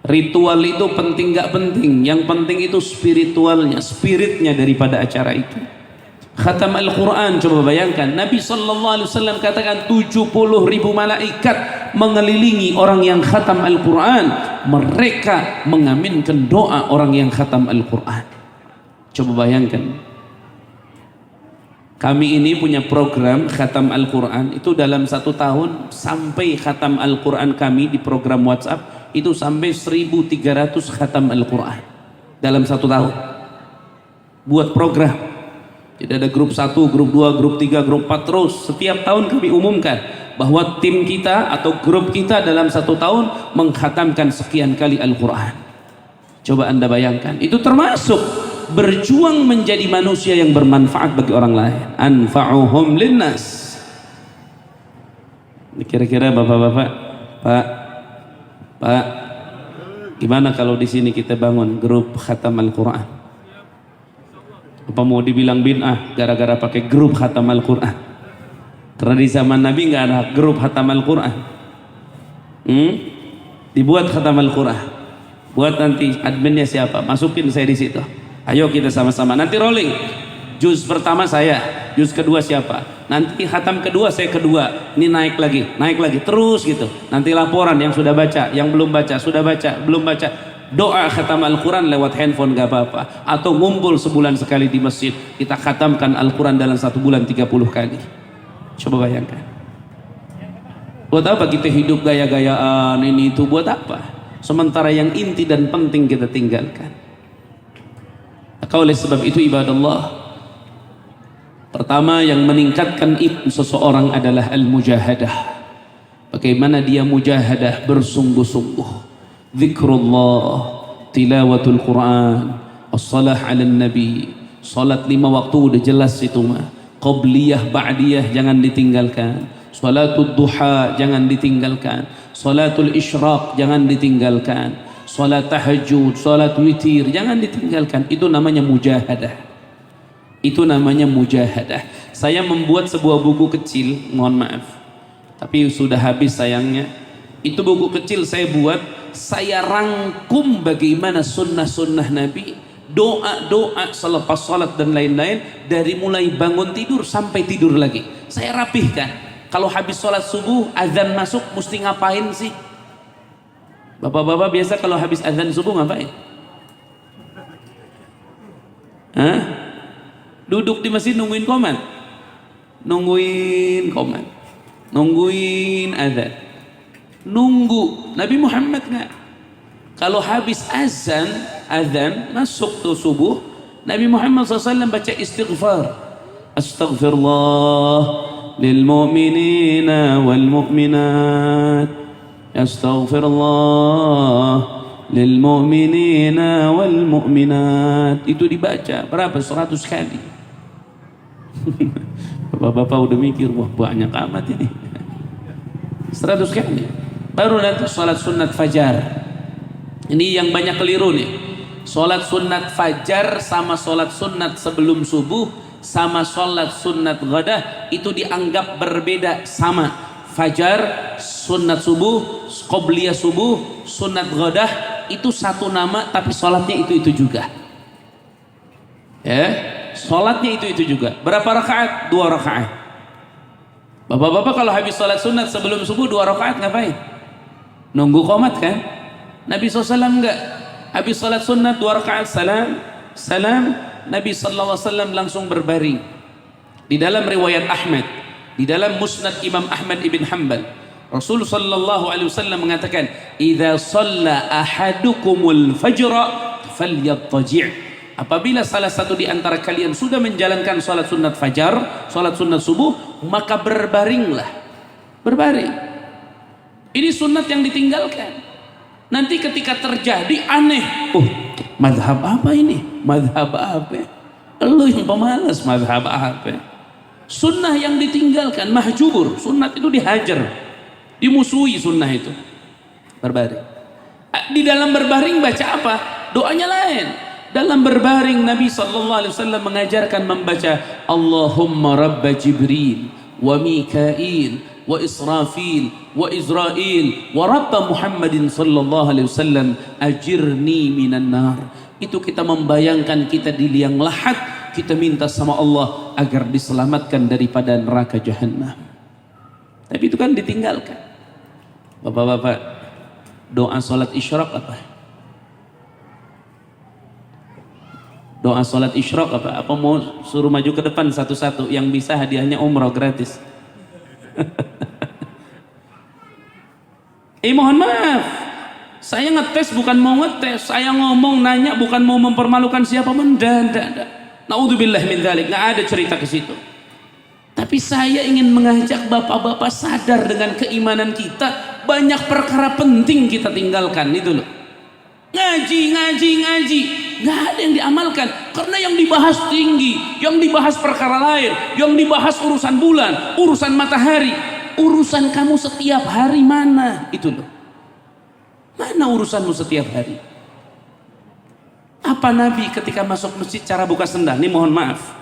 ritual itu penting gak penting, yang penting itu spiritualnya, spiritnya daripada acara itu. Khatam Al-Quran, coba bayangkan, Nabi SAW katakan 70.000 malaikat mengelilingi orang yang khatam Al-Quran, mereka mengaminkan doa orang yang khatam Al-Quran. Coba bayangkan, kami ini punya program khatam Al-Quran, itu dalam 1 tahun sampai khatam Al-Quran kami di program WhatsApp itu sampai 1.300 khatam Al-Quran dalam 1 tahun. Buat program, tidak ada grup 1, grup 2, grup 3, grup 4, terus setiap tahun kami umumkan bahwa tim kita atau grup kita dalam 1 tahun mengkhatamkan sekian kali Al-Quran. Coba Anda bayangkan, itu termasuk berjuang menjadi manusia yang bermanfaat bagi orang lain. Anfa'uhum linnas. Kira-kira bapak-bapak, Pak, gimana kalau di sini kita bangun grup khatam Al-Quran? Apa mau dibilang bid'ah gara-gara pakai grup khatam Al-Quran? Karena di zaman Nabi nggak ada grup khatam Al-Quran. Dibuat khatam Al-Quran. Buat nanti adminnya siapa? Masukin saya di situ. Ayo kita sama-sama. Nanti rolling. Juz pertama saya, juz kedua siapa? Nanti khatam kedua saya kedua. Ini naik lagi, terus gitu. Nanti laporan yang sudah baca, yang belum baca, sudah baca, belum baca. Doa khatam Al-Quran lewat handphone gak apa-apa. Atau ngumpul sebulan sekali di masjid. Kita khatamkan Al-Quran dalam 1 bulan 30 kali. Coba bayangkan. Buat apa kita hidup gaya-gayaan ini itu? Buat apa? Sementara yang inti dan penting kita tinggalkan. Maka oleh sebab itu ibadallah, pertama yang meningkatkan iman seseorang adalah al-mujahadah. Bagaimana dia mujahadah, bersungguh-sungguh. Zikrullah, tilawatul Quran, as-salah ala nabi. Salat 5 waktu udah jelas itu mah. Qabliyah, ba'diyah jangan ditinggalkan. Salatul duha jangan ditinggalkan. Salatul isyraq jangan ditinggalkan. Salat tahajud, salat witir jangan ditinggalkan. Itu namanya mujahadah. Itu namanya mujahadah. Saya membuat sebuah buku kecil, mohon maaf, tapi sudah habis sayangnya. Itu buku kecil saya buat, saya rangkum bagaimana sunnah-sunnah Nabi, doa-doa selepas salat dan lain-lain, dari mulai bangun tidur sampai tidur lagi. Saya rapihkan. Kalau habis salat subuh, azan masuk, mesti ngapain sih? Bapak-bapak biasa kalau habis azan subuh ngapain? Hah? Duduk di masjid nungguin komat, nungguin komat, nungguin azan, nunggu. Nabi Muhammad nggak. Kalau habis azan masuk tuh subuh, Nabi Muhammad SAW baca istighfar. Astaghfirullah lil mu'minina wal mu'minat. Astaghfirullah lil mu'minina wal mu'minat. Itu dibaca berapa? 100 kali. Bapak-bapak udah mikir, wah banyak amat ini. 100 kali. Baru nanti salat sunat fajar. Ini yang banyak keliru nih. Salat sunat fajar sama salat sunat sebelum subuh sama salat sunat ghadah itu dianggap berbeda. Sama. Fajar, sunat subuh, qobliyah subuh, sunat ghadah itu satu nama, tapi salatnya itu juga. Ya, salatnya itu juga. Berapa rakaat? 2 rakaat. Bapak-bapak kalau habis salat sunat sebelum subuh 2 rakaat ngapain? Nunggu qomat kan? Nabi SAW enggak. Habis salat sunat 2 rakaat, salam, Nabi SAW langsung berbaring. Di dalam riwayat Ahmad, di dalam musnad Imam Ahmad ibn Hanbal, Rasul sallallahu alaihi wasallam mengatakan, "Idza shalla ahadukumul fajra falyattaji'." Apabila salah satu di antara kalian sudah menjalankan salat sunat fajar, salat sunat subuh, maka berbaringlah. Berbaring. Ini sunat yang ditinggalkan. Nanti ketika terjadi aneh, oh, madhab apa ini? Madhab apa? Lu yang pemalas, madhab apa? Sunnah yang ditinggalkan, mahjubur. Sunnat itu dihajar, dimusuhi sunnah itu. Berbaring. Di dalam berbaring baca apa? Doanya lain. Dalam berbaring Nabi SAW mengajarkan membaca Allahumma rabba Jibril wa Mikail wa Israfil wa Izrail wa rabba Muhammadin sallallahu alaihi wasallam ajirni minan nar. Itu kita membayangkan kita di liang lahat, kita minta sama Allah agar diselamatkan daripada neraka jahanam. Tapi itu kan ditinggalkan. Bapak-bapak, doa salat isyraq apa? Doa salat isyraq apa? Apa mau suruh maju ke depan satu-satu? Yang bisa hadiahnya umrah gratis. Mohon maaf, saya ngetes bukan mau ngetes, saya ngomong nanya bukan mau mempermalukan siapa pun. Naudzubillah min dzalik, nggak ada cerita ke situ. Tapi saya ingin mengajak bapak-bapak sadar dengan keimanan kita, banyak perkara penting kita tinggalkan itu loh. Ngaji, nggak ada yang diamalkan karena yang dibahas tinggi, yang dibahas perkara lain, yang dibahas urusan bulan, urusan matahari. urusan kamu setiap hari mana? Itu loh. Mana urusanmu setiap hari? Apa Nabi ketika masuk masjid cara buka sendal? Ini mohon maaf.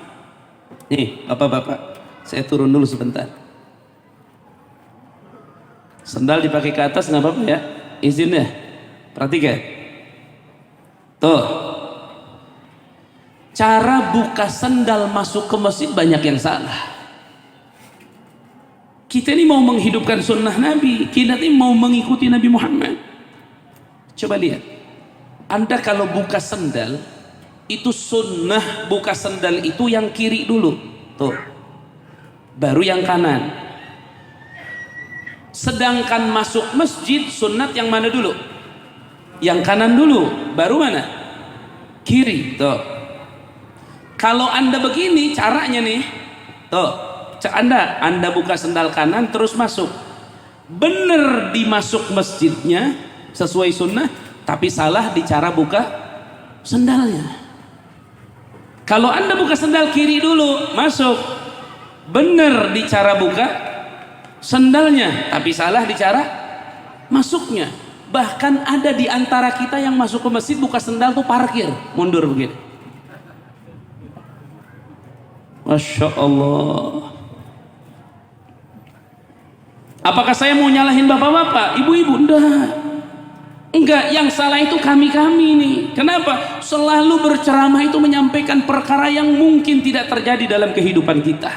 Nih, bapak-bapak, saya turun dulu sebentar. Sendal dipakai ke atas nggak apa-apa ya? Izin ya. Perhatikan. Tuh. Cara buka sendal masuk ke masjid banyak yang salah. Kita ini mau menghidupkan sunnah Nabi, kita ini mau mengikuti Nabi Muhammad. Coba lihat, Anda kalau buka sendal, itu sunnah buka sendal itu yang kiri dulu, tuh, baru yang kanan. Sedangkan masuk masjid sunnat yang mana dulu? Yang kanan dulu, baru mana? Kiri, tuh. Kalau Anda begini caranya nih, tuh. Anda buka sendal kanan terus masuk, bener dimasuk masjidnya sesuai sunnah, tapi salah di cara buka sendalnya. Kalau Anda buka sendal kiri dulu masuk, bener di cara buka sendalnya, tapi salah di cara masuknya. Bahkan ada di antara kita yang masuk ke masjid buka sendal tuh parkir, mundur begini. Masya Allah. Apakah saya mau nyalahin bapak-bapak, ibu-ibu? Enggak, yang salah itu kami-kami nih. Kenapa? Selalu berceramah itu menyampaikan perkara yang mungkin tidak terjadi dalam kehidupan kita.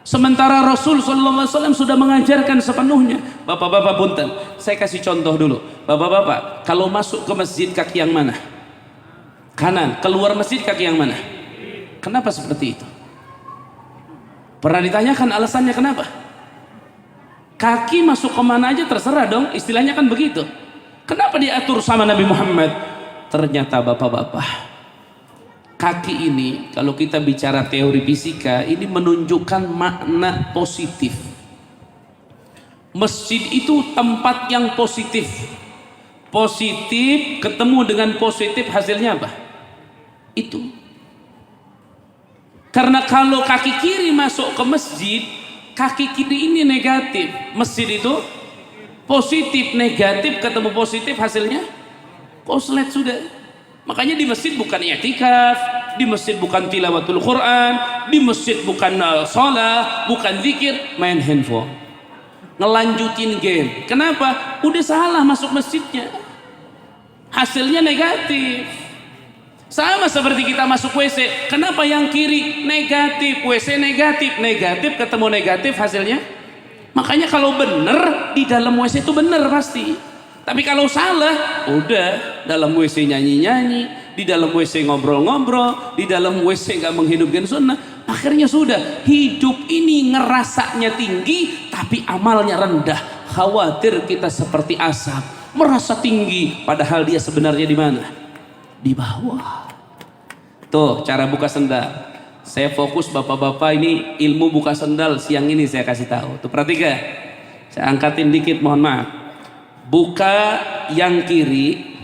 Sementara Rasul SAW sudah mengajarkan sepenuhnya. Bapak-bapak punten, saya kasih contoh dulu. Bapak-bapak, kalau masuk ke masjid kaki yang mana? Kanan. Keluar masjid kaki yang mana? Kenapa seperti itu? Pernah ditanyakan alasannya kenapa? Kaki masuk kemana aja terserah dong, istilahnya kan begitu. Kenapa diatur sama Nabi Muhammad? Ternyata bapak-bapak, kaki ini kalau kita bicara teori fisika ini menunjukkan makna positif. Masjid itu tempat yang positif. Positif ketemu dengan positif hasilnya apa? Itu. Karena kalau kaki kiri masuk ke masjid, kaki kiri ini negatif, masjid itu positif. Negatif ketemu positif hasilnya koslet sudah. Makanya di masjid bukan i'tikaf, di masjid bukan tilawatul Quran, di masjid bukan sholat, bukan zikir, main handphone, ngelanjutin game. Kenapa? Udah salah masuk masjidnya, hasilnya negatif. Sama seperti kita masuk WC, kenapa yang kiri negatif, WC negatif, negatif ketemu negatif hasilnya? Makanya kalau bener di dalam WC itu bener pasti. Tapi kalau salah, udah dalam WC nyanyi-nyanyi, di dalam WC ngobrol-ngobrol, di dalam WC nggak menghidupkan sunnah. Akhirnya sudah hidup ini ngerasanya tinggi, tapi amalnya rendah. Khawatir kita seperti asap, merasa tinggi, padahal dia sebenarnya di mana? Di bawah. Tuh cara buka sendal. Saya fokus bapak-bapak ini ilmu buka sendal siang ini saya kasih tahu. Tuh perhatikan. Saya angkatin dikit mohon maaf. Buka yang kiri,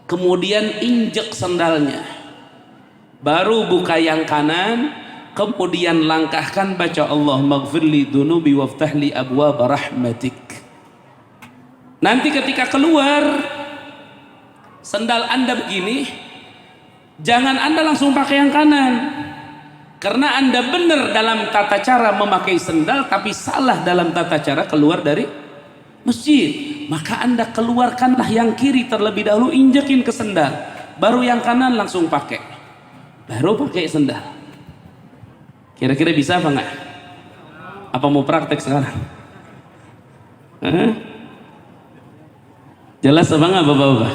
kemudian injek sendalnya. Baru buka yang kanan, kemudian langkahkan baca Allahumma ghfirli dunubi waftahli abwaab rahmatik. Nanti ketika keluar sendal Anda begini, jangan Anda langsung pakai yang kanan, karena Anda benar dalam tata cara memakai sendal tapi salah dalam tata cara keluar dari masjid. Maka Anda keluarkanlah yang kiri terlebih dahulu, injekin ke sendal, baru yang kanan langsung pakai, baru pakai sendal. Kira-kira bisa apa enggak? Apa mau praktek sekarang? Jelas apa enggak bapak-bapak?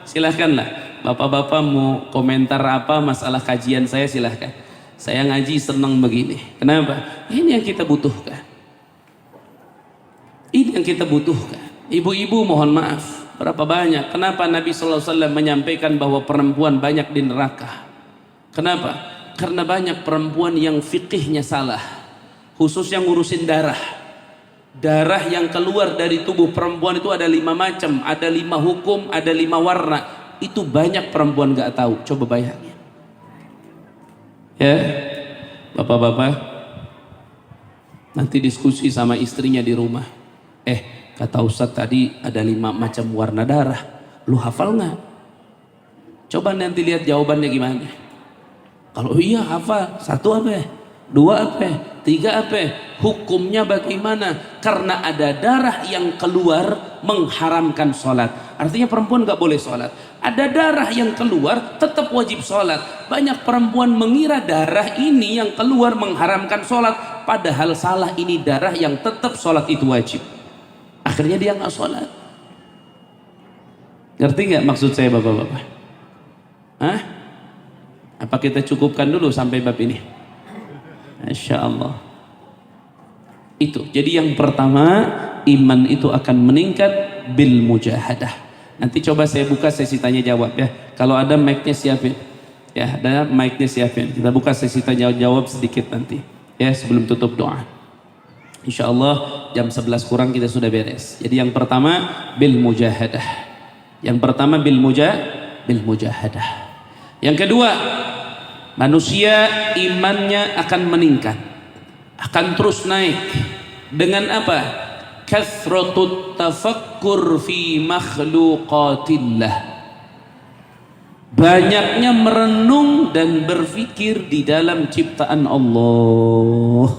Silahkanlah, bapak-bapak mau komentar apa masalah kajian saya silahkan. Saya ngaji senang begini. Kenapa? Ini yang kita butuhkan. Ini yang kita butuhkan. Ibu-ibu mohon maaf, berapa banyak? Kenapa Nabi SAW menyampaikan bahwa perempuan banyak di neraka? Kenapa? Karena banyak perempuan yang fikihnya salah, khusus yang ngurusin darah. Darah yang keluar dari tubuh perempuan itu ada 5 macam, ada 5 hukum, ada 5 warna. Itu banyak perempuan gak tahu. Coba bayangin. Ya, bapak-bapak, Nanti diskusi sama istrinya di rumah. Kata Ustadz tadi ada 5 macam warna darah. Lu hafal nggak? Coba nanti lihat jawabannya gimana. Kalau iya hafal, 1 apa? 2 apa? 3 apa? Hukumnya bagaimana? Karena ada darah yang keluar mengharamkan sholat. Artinya perempuan nggak boleh sholat. Ada darah yang keluar tetap wajib sholat. Banyak perempuan mengira darah ini yang keluar mengharamkan sholat, padahal salah, ini darah yang tetap sholat itu wajib. Akhirnya dia nggak sholat. Ngerti nggak maksud saya bapak-bapak? Apa kita cukupkan dulu sampai bab ini? Masya Allah. Itu. Jadi yang pertama, iman itu akan meningkat bil mujahadah. Nanti coba saya buka sesi tanya jawab ya. Kalau ada mic-nya siapin. Ya, ada mic-nya siapin. Kita buka sesi tanya jawab sedikit nanti. Ya, sebelum tutup doa. Insya Allah jam 11 kurang kita sudah beres. Jadi yang pertama bil mujahadah. Yang pertama bil mujahadah. Yang kedua, manusia imannya akan meningkat, akan terus naik dengan apa? Kathratut tafakkur fi makhluqatillah. Banyaknya merenung dan berfikir di dalam ciptaan Allah.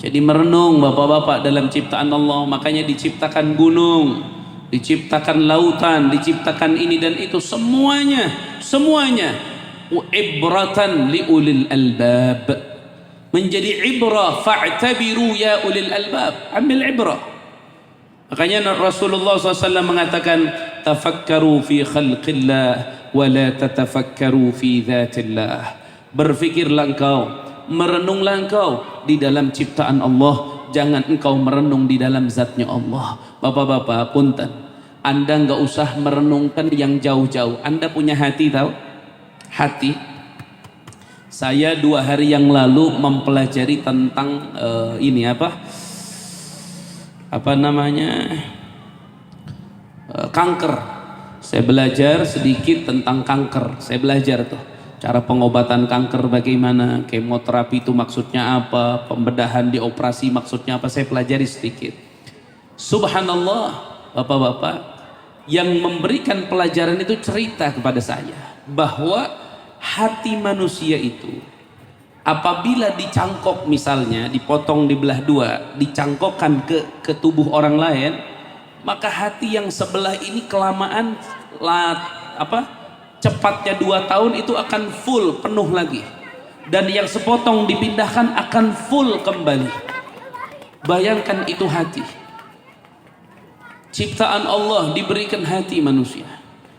Jadi merenung bapak-bapak dalam ciptaan Allah. Makanya diciptakan gunung, diciptakan lautan, diciptakan ini dan itu, semuanya ibratan li ulil albab. Menjadi ibrah, fa'tabiru ya ulil albab, ambil ibrah. Makanya Rasulullah SAW mengatakan, tafakkaru fi khalqillah wa la tatafakkaru fi dhatillah. Berfikirlah engkau, merenunglah engkau di dalam ciptaan Allah, jangan engkau merenung di dalam zatnya Allah. Bapak-bapak punten, Anda nggak usah merenungkan yang jauh-jauh. Anda punya hati, tahu? Hati. Saya 2 hari yang lalu mempelajari tentang ini apa namanya, kanker. Saya belajar sedikit tentang kanker. Saya belajar tuh cara pengobatan kanker bagaimana, kemoterapi itu maksudnya apa, pembedahan di operasi maksudnya apa. Saya pelajari sedikit. Subhanallah, bapak-bapak, yang memberikan pelajaran itu cerita kepada saya bahwa hati manusia itu apabila dicangkok, misalnya dipotong, dibelah 2, dicangkokkan ke tubuh orang lain, maka hati yang sebelah ini kelamaan cepatnya 2 tahun itu akan full, penuh lagi, dan yang sepotong dipindahkan akan full kembali. Bayangkan itu hati ciptaan Allah, diberikan hati manusia,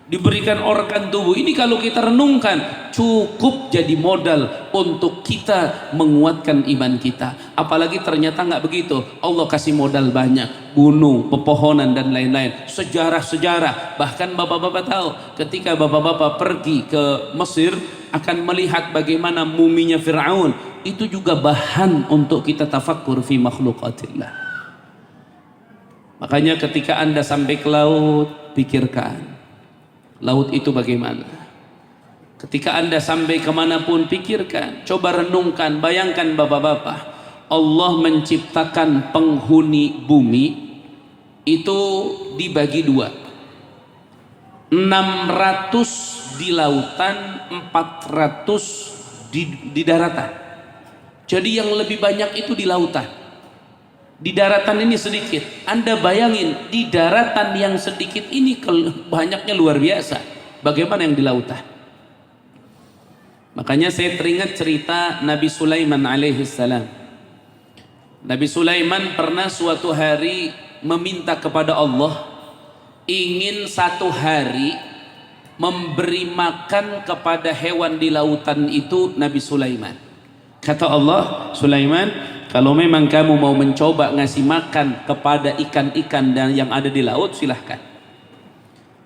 diberikan organ tubuh ini. Kalau kita renungkan, cukup jadi modal untuk kita menguatkan iman kita. Apalagi ternyata nggak begitu, Allah kasih modal banyak, gunung, pepohonan dan lain-lain, sejarah-sejarah. Bahkan bapak-bapak tahu, ketika bapak-bapak pergi ke Mesir akan melihat bagaimana muminya Fir'aun, itu juga bahan untuk kita tafakkur fi makhluqatillah. Makanya ketika Anda sampai ke laut, pikirkan laut itu bagaimana. Ketika Anda sampai kemanapun, pikirkan, coba renungkan. Bayangkan bapak-bapak, Allah menciptakan penghuni bumi itu dibagi 2, 600 di lautan, 400 di daratan. Jadi yang lebih banyak itu di lautan. Di daratan ini sedikit. Anda bayangin, di daratan yang sedikit ini banyaknya luar biasa. Bagaimana yang di lautan? Makanya saya teringat cerita Nabi Sulaiman alaihissalam. Nabi Sulaiman pernah suatu hari meminta kepada Allah, ingin 1 hari memberi makan kepada hewan di lautan itu Nabi Sulaiman. Kata Allah, Sulaiman, kalau memang kamu mau mencoba ngasih makan kepada ikan-ikan dan yang ada di laut, silahkan.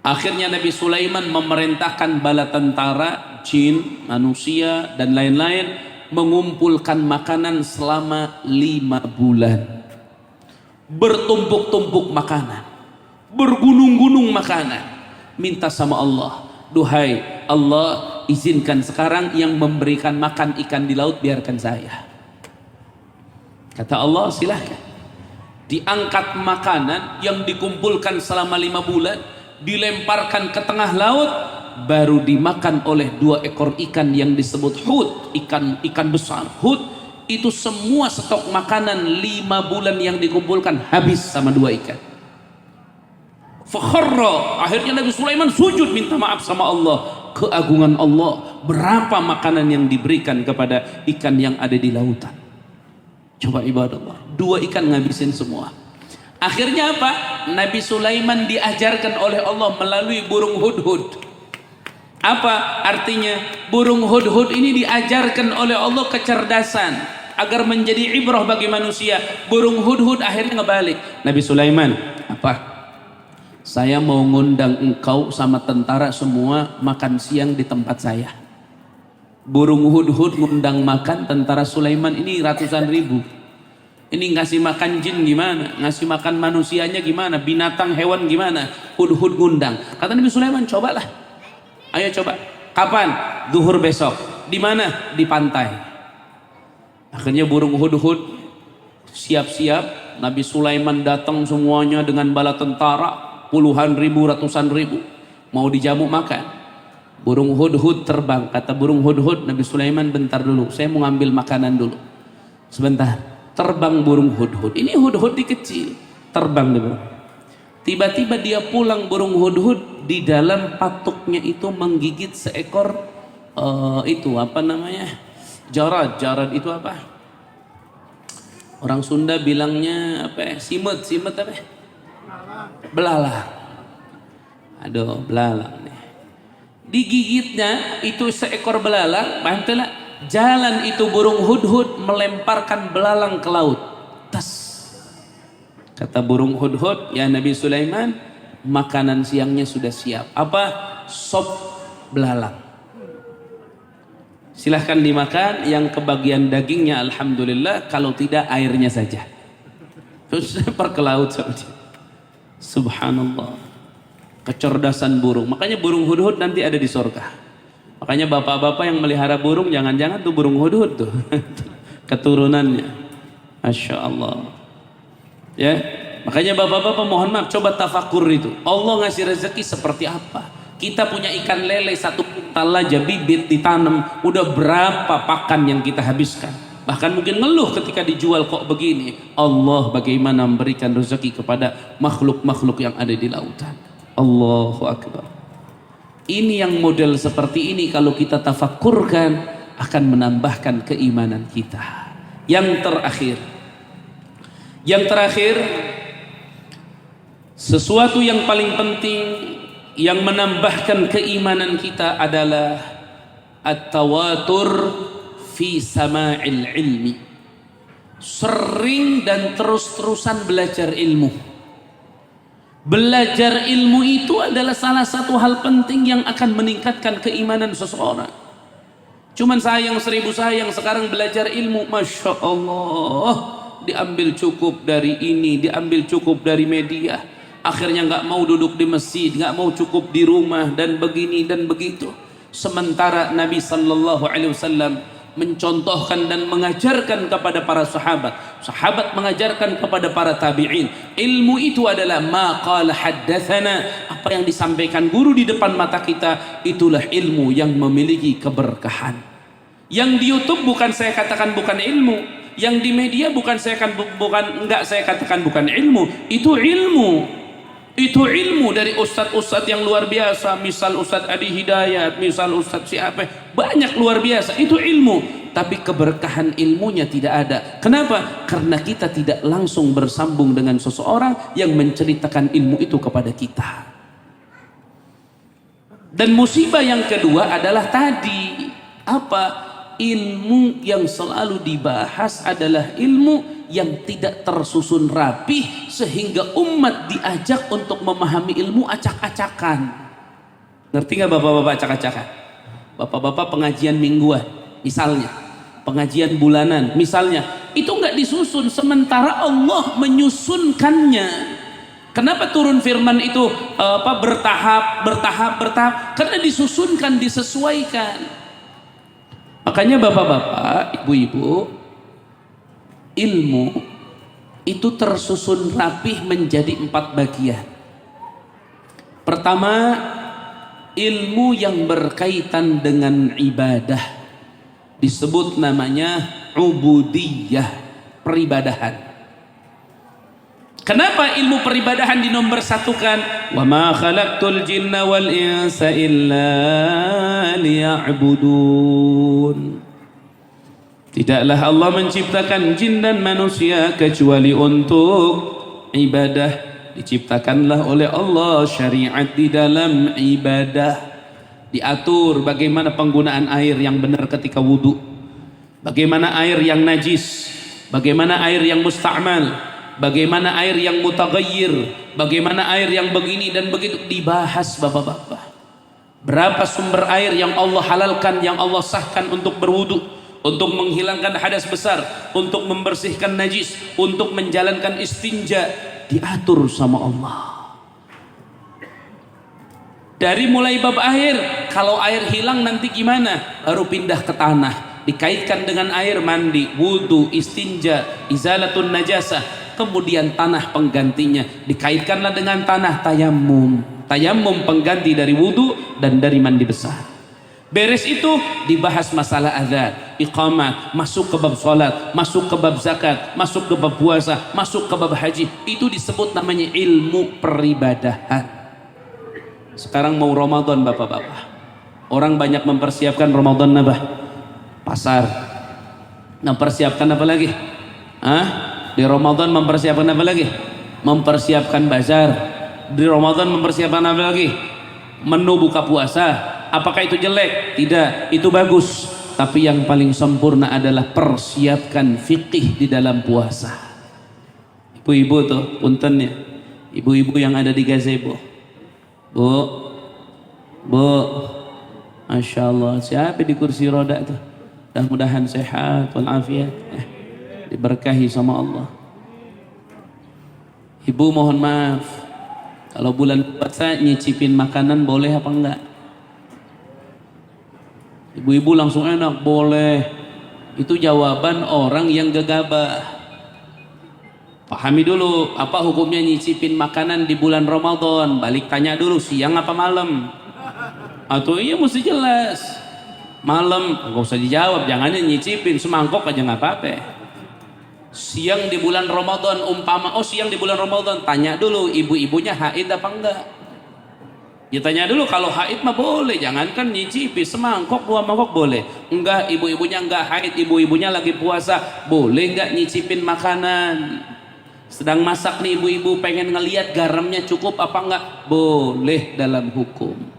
Akhirnya Nabi Sulaiman memerintahkan bala tentara, jin, manusia dan lain-lain mengumpulkan makanan selama 5 bulan. Bertumpuk-tumpuk makanan, bergunung-gunung makanan. Minta sama Allah, duhai Allah, izinkan sekarang yang memberikan makan ikan di laut biarkan saya. Kata Allah, silahkan. Diangkat makanan yang dikumpulkan selama 5 bulan, dilemparkan ke tengah laut, baru dimakan oleh 2 ekor ikan yang disebut hud, ikan besar. Hud itu semua stok makanan 5 bulan yang dikumpulkan habis sama 2 ikan. Fakharra, akhirnya Nabi Sulaiman sujud minta maaf sama Allah. Keagungan Allah, berapa makanan yang diberikan kepada ikan yang ada di lautan. Coba ibadallah, 2 ikan ngabisin semua. Akhirnya apa? Nabi Sulaiman diajarkan oleh Allah melalui burung hudhud. Apa artinya? Burung hudhud ini diajarkan oleh Allah kecerdasan agar menjadi ibrah bagi manusia. Burung hudhud akhirnya ngebalik. Nabi Sulaiman, apa? Saya mau ngundang engkau sama tentara semua makan siang di tempat saya. Burung hudhud ngundang makan tentara Sulaiman ini ratusan ribu. Ini ngasih makan jin gimana? Ngasih makan manusianya gimana? Binatang, hewan gimana? Hudhud ngundang. Kata Nabi Sulaiman, cobalah. Ayo coba. Kapan? Zuhur besok. Di mana? Di pantai. Akhirnya burung hudhud siap-siap. Nabi Sulaiman datang semuanya dengan bala tentara. Puluhan ribu, ratusan ribu. Mau dijamu makan. Burung hudhud terbang. Kata burung hudhud, Nabi Sulaiman, bentar dulu, saya mau ngambil makanan dulu. Sebentar. Terbang burung hudhud. Ini hudhud di kecil. Terbang dia. Tiba-tiba dia pulang burung hudhud, di dalam patuknya itu menggigit seekor itu apa namanya? Jarad. Jarad itu apa? Orang Sunda bilangnya apa? Simet apa? Belalang. Aduh, belalang nih. Digigitnya itu seekor belalang, pantelah jalan itu burung hudhud melemparkan belalang ke laut. Tas. Kata burung hudhud, ya Nabi Sulaiman, makanan siangnya sudah siap. Apa? Sop belalang. Silahkan dimakan, yang kebagian dagingnya alhamdulillah, kalau tidak airnya saja. Terus lempar ke laut sama dia. Subhanallah. Kecerdasan burung. Makanya burung hudhud nanti ada di surga. Makanya bapak-bapak yang melihara burung, jangan-jangan tuh burung hudhud tuh keturunannya. Masya Allah. Ya, makanya bapak-bapak mohon maaf, coba tafakur itu. Allah ngasih rezeki seperti apa? Kita punya ikan lele 1 kuntal aja, bibit ditanam, udah berapa pakan yang kita habiskan. Bahkan mungkin ngeluh ketika dijual kok begini. Allah bagaimana memberikan rezeki kepada makhluk-makhluk yang ada di lautan. Allahu Akbar. Ini yang model seperti ini kalau kita tafakurkan akan menambahkan keimanan kita. Yang terakhir, sesuatu yang paling penting yang menambahkan keimanan kita adalah at-tawatur fi sama'il ilmi. Sering dan terus-terusan belajar ilmu. Belajar ilmu itu adalah salah satu hal penting yang akan meningkatkan keimanan seseorang. Cuman sayang 1000 sayang sekarang belajar ilmu, Masya Allah, diambil cukup dari ini, diambil cukup dari media. Akhirnya nggak mau duduk di masjid, nggak mau cukup di rumah, dan begini dan begitu. Sementara Nabi Sallallahu Alaihi Wasallam mencontohkan dan mengajarkan kepada para sahabat. Sahabat mengajarkan kepada para tabi'in. Ilmu itu adalah ma qala haddatsana, apa yang disampaikan guru di depan mata kita, itulah ilmu yang memiliki keberkahan. Yang di YouTube bukan saya katakan bukan ilmu, yang di media bukan saya katakan bukan ilmu, itu ilmu. Itu ilmu dari ustadz-ustadz yang luar biasa, misal Ustadz Adi Hidayat, misal Ustadz siapa, banyak luar biasa, itu ilmu. Tapi keberkahan ilmunya tidak ada. Kenapa? Karena kita tidak langsung bersambung dengan seseorang yang menceritakan ilmu itu kepada kita. Dan musibah yang kedua adalah tadi, apa? Ilmu yang selalu dibahas adalah ilmu yang tidak tersusun rapih sehingga umat diajak untuk memahami ilmu acak-acakan. Ngerti nggak bapak-bapak acak-acakan? Bapak-bapak pengajian mingguan misalnya, pengajian bulanan misalnya, itu nggak disusun, sementara Allah menyusunkannya. Kenapa turun firman itu bertahap? Karena disusunkan, disesuaikan. Makanya bapak-bapak, ibu-ibu, ilmu itu tersusun rapih menjadi 4 bagian. Pertama, ilmu yang berkaitan dengan ibadah, disebut namanya ubudiyah, peribadahan. Kenapa ilmu peribadahan dinomor satukan? Wa ma khalaqtul jinna wal insa illa liya'budun. Tidaklah Allah menciptakan jin dan manusia kecuali untuk ibadah. Diciptakanlah oleh Allah syariat di dalam ibadah. Diatur bagaimana penggunaan air yang benar ketika wudu, bagaimana air yang najis, bagaimana air yang musta'mal, bagaimana air yang mutaghayyir, bagaimana air yang begini dan begitu, dibahas bapak-bapak. Berapa sumber air yang Allah halalkan, yang Allah sahkan untuk berwudu, untuk menghilangkan hadas besar, untuk membersihkan najis, untuk menjalankan istinja, diatur sama Allah. Dari mulai bab air, kalau air hilang nanti gimana? Baru pindah ke tanah, dikaitkan dengan air mandi, wudu, istinja, izalatun najasah, kemudian tanah penggantinya, dikaitkanlah dengan tanah tayamum. Tayamum pengganti dari wudu dan dari mandi besar. Beres itu dibahas masalah adzan, iqamah, masuk ke bab salat, masuk ke bab zakat, masuk ke bab puasa, masuk ke bab haji. Itu disebut namanya ilmu peribadahan. Sekarang mau Ramadan bapak-bapak, orang banyak mempersiapkan Ramadan apa? Pasar. Mempersiapkan apa lagi? Di Ramadan mempersiapkan apa lagi? Mempersiapkan bazar. Di Ramadan mempersiapkan apa lagi? Menu buka puasa. Apakah itu jelek? Tidak, itu bagus. Tapi yang paling sempurna adalah persiapkan fikih di dalam puasa. Ibu-ibu tuh, punten ya, ibu-ibu yang ada di gazebo. Bu, Masya Allah, siapa di kursi roda tuh? Mudah-mudahan sehat walafiat, diberkahi sama Allah. Ibu mohon maaf, kalau bulan puasa nyicipin makanan boleh apa enggak? Ibu-ibu langsung enak, boleh. Itu jawaban orang yang gegabah. Pahami dulu apa hukumnya nyicipin makanan di bulan Ramadan. Balik tanya dulu, siang apa malam? Atau iya mesti jelas. Malam nggak usah dijawab, jangan nyicipin semangkok aja nggak apa-apa. Siang di bulan Ramadan umpama, siang di bulan Ramadan, tanya dulu ibu-ibunya haid apa enggak. Ya tanya dulu, kalau haid mah boleh, jangankan nyicipi semangkok 2 mangkok boleh. Enggak, ibu-ibunya enggak haid, ibu-ibunya lagi puasa, boleh enggak nyicipin makanan? Sedang masak nih ibu-ibu, pengen ngeliat garamnya cukup apa enggak? Boleh dalam hukum.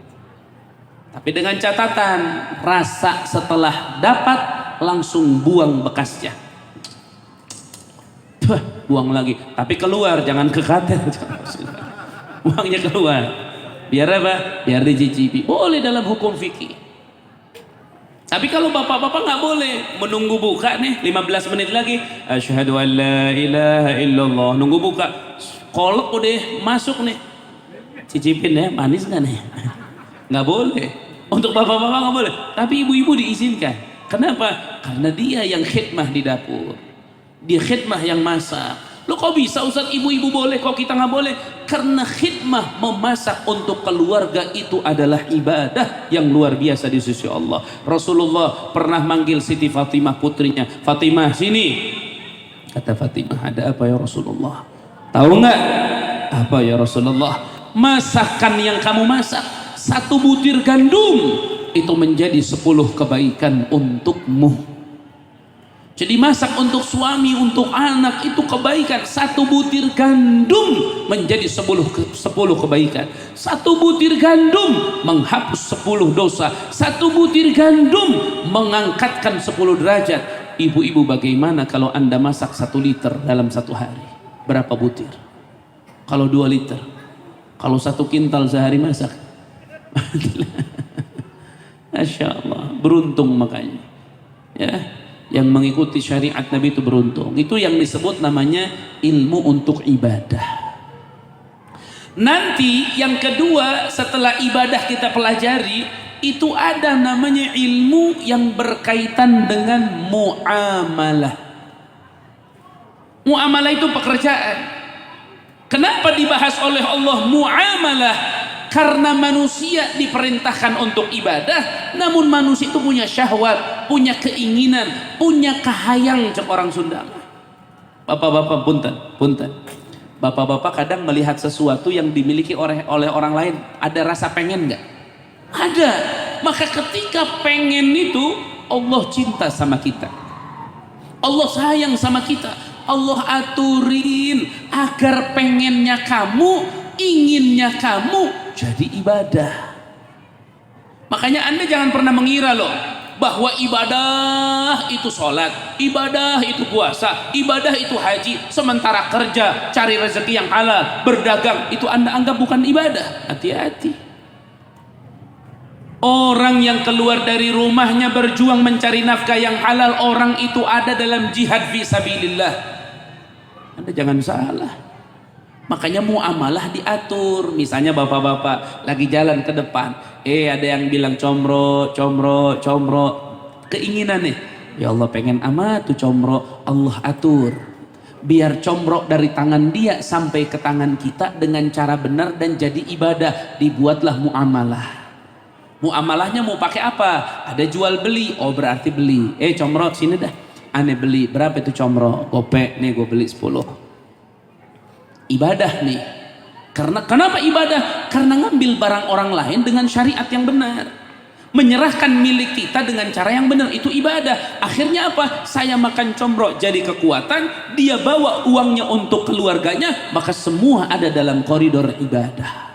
Tapi dengan catatan, rasa setelah dapat langsung buang bekasnya. Buang lagi, tapi keluar, jangan ke kater. Buangnya keluar. Biar apa? Biar dicicipi. Boleh dalam hukum fikih. Tapi kalau bapak-bapak nggak boleh menunggu buka nih 15 menit lagi. Asyhadu an la ilaha illallah. Nunggu buka. Kolok udah masuk nih. Cicipin ya, manis nggak nih? Nggak boleh. Untuk bapak-bapak nggak boleh. Tapi ibu-ibu diizinkan. Kenapa? Karena dia yang khidmah di dapur. Dia khidmah yang masak. Lo kok bisa Ustaz, ibu-ibu boleh kok kita nggak boleh? Karena khidmah memasak untuk keluarga itu adalah ibadah yang luar biasa di sisi Allah. Rasulullah pernah manggil Siti Fatimah putrinya, Fatimah sini. Kata Fatimah, ada apa ya Rasulullah? Tahu nggak? Apa ya Rasulullah? Masakan yang kamu masak 1 butir gandum itu menjadi 10 kebaikan untukmu. Jadi masak untuk suami, untuk anak itu kebaikan. 1 butir gandum menjadi 10 kebaikan. 1 butir gandum menghapus 10 dosa. 1 butir gandum mengangkatkan 10 derajat. Ibu-ibu bagaimana kalau Anda masak 1 liter dalam 1 hari? Berapa butir? Kalau 2 liter? Kalau 1 kintal sehari masak? Masya Allah, beruntung makanya. Ya. Yang mengikuti syariat Nabi itu beruntung. Itu yang disebut namanya ilmu untuk ibadah. Nanti yang kedua setelah ibadah kita pelajari, itu ada namanya ilmu yang berkaitan dengan muamalah. Muamalah itu pekerjaan. Kenapa dibahas oleh Allah muamalah? Karena manusia diperintahkan untuk ibadah, namun manusia itu punya syahwat, punya keinginan, punya kahayang, cek orang Sunda. Bapak-bapak punten. Bapak-bapak kadang melihat sesuatu yang dimiliki oleh orang lain, ada rasa pengen nggak? Ada. Maka ketika pengen itu, Allah cinta sama kita, Allah sayang sama kita, Allah aturin agar pengennya kamu, inginnya kamu jadi ibadah. Makanya Anda jangan pernah mengira loh bahwa ibadah itu sholat, ibadah itu puasa, ibadah itu haji, sementara kerja cari rezeki yang halal, berdagang itu Anda anggap bukan ibadah. Hati-hati. Orang yang keluar dari rumahnya berjuang mencari nafkah yang halal, orang itu ada dalam jihad fisabilillah. Anda jangan salah. Makanya muamalah diatur. Misalnya bapak-bapak lagi jalan ke depan, ada yang bilang comro, keinginan nih, ya Allah pengen amat tuh comro, Allah atur biar comro dari tangan dia sampai ke tangan kita dengan cara benar dan jadi ibadah. Dibuatlah muamalah. Muamalahnya mau pakai apa? Ada jual beli, oh berarti beli. Comro sini dah, aneh beli, berapa itu comro? Gopek nih, gue beli 10. Ibadah nih. Karena kenapa ibadah? Karena ngambil barang orang lain dengan syariat yang benar, menyerahkan milik kita dengan cara yang benar, itu ibadah. Akhirnya apa? Saya makan comro jadi kekuatan, dia bawa uangnya untuk keluarganya, maka semua ada dalam koridor ibadah.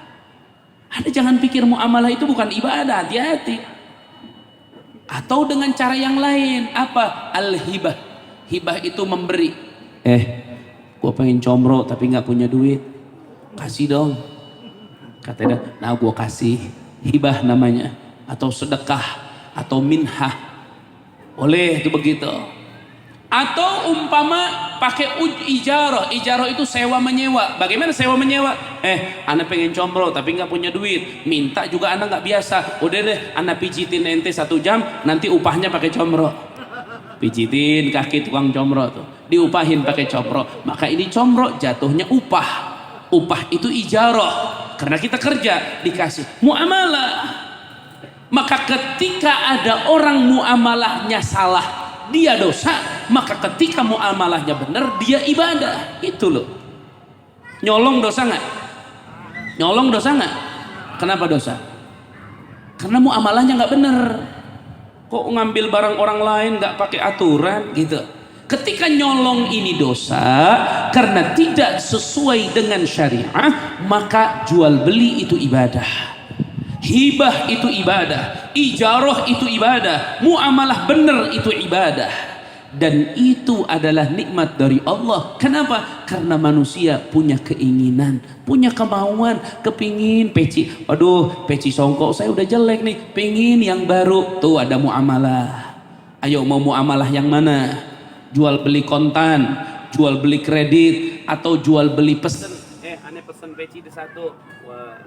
Ada jangan pikir muamalah itu bukan ibadah, hati-hati. Atau dengan cara yang lain, apa? Al-hibah. Hibah itu memberi. Gue pengen comro tapi nggak punya duit, kasih dong. Katanya, nah gue kasih. Hibah namanya. Atau sedekah, atau minhah. Boleh itu begitu. Atau umpama pakai ijarah. Ijarah itu sewa menyewa. Bagaimana sewa menyewa? Anak pengen comro tapi nggak punya duit, minta juga anak nggak biasa. Udah deh, anak pijitin ente 1 jam, nanti upahnya pakai comro. Pijitin kaki tukang comro tuh, diupahin pakai comro. Maka ini comro jatuhnya upah. Upah itu ijarah, karena kita kerja dikasih. Muamalah. Maka ketika ada orang muamalahnya salah, dia dosa. Maka ketika muamalahnya benar, dia ibadah. Itu loh. Nyolong dosa nggak? Nyolong dosa nggak? Kenapa dosa? Karena muamalahnya nggak benar. Kok ngambil barang orang lain nggak pakai aturan gitu. Ketika nyolong ini dosa karena tidak sesuai dengan syariah, maka jual beli itu ibadah, hibah itu ibadah, ijarah itu ibadah, muamalah benar itu ibadah. Dan itu adalah nikmat dari Allah. Kenapa? Karena manusia punya keinginan, punya kemauan, kepingin peci. Aduh, peci songkok saya udah jelek nih, pingin yang baru. Tuh ada muamalah. Ayo mau muamalah yang mana? Jual beli kontan, jual beli kredit, atau jual beli pesen. Aneh pesen peci di 1. Wah.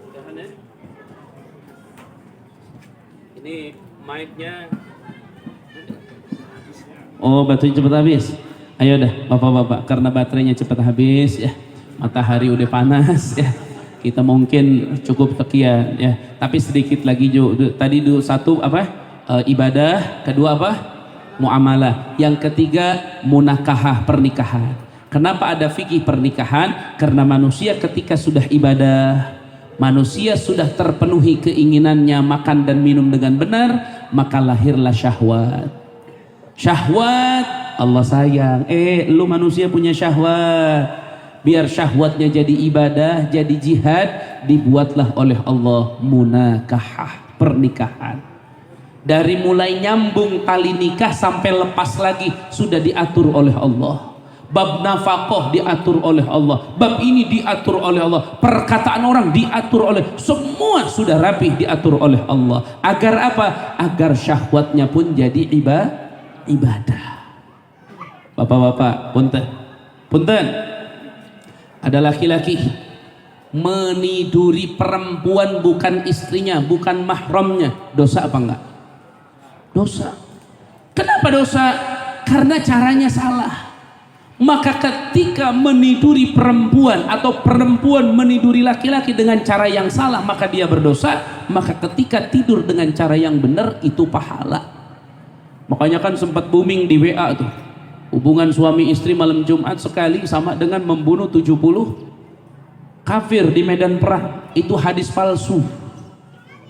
Udah aneh. Ini mic-nya. Oh, baterainya cepat habis. Ayo dah bapak-bapak, karena baterainya cepat habis ya, matahari udah panas ya, kita mungkin cukup sekian ya. Tapi sedikit lagi juga. Tadi satu apa? Ibadah. Kedua apa? Muamalah. Yang ketiga munakahah, pernikahan. Kenapa ada fikih pernikahan? Karena manusia ketika sudah ibadah, manusia sudah terpenuhi keinginannya makan dan minum dengan benar, maka lahirlah syahwat. Syahwat Allah sayang. Lu manusia punya syahwat. Biar syahwatnya jadi ibadah, jadi jihad, dibuatlah oleh Allah munakahah, pernikahan. Dari mulai nyambung tali nikah sampai lepas lagi sudah diatur oleh Allah. Bab nafkah diatur oleh Allah, bab ini diatur oleh Allah, perkataan orang diatur oleh, semua sudah rapih diatur oleh Allah. Agar apa? Agar syahwatnya pun jadi ibadah. Bapak-bapak, punten. Ada laki-laki meniduri perempuan bukan istrinya, bukan mahramnya, dosa apa enggak? Dosa. Kenapa dosa? karena caranya salah. Maka ketika meniduri perempuan atau perempuan meniduri laki-laki dengan cara yang salah, maka dia berdosa. Maka ketika tidur dengan cara yang benar, itu pahala. Makanya kan sempat booming di WA tuh, hubungan suami istri malam Jumat sekali sama dengan membunuh 70 kafir di medan perang. Itu hadis palsu.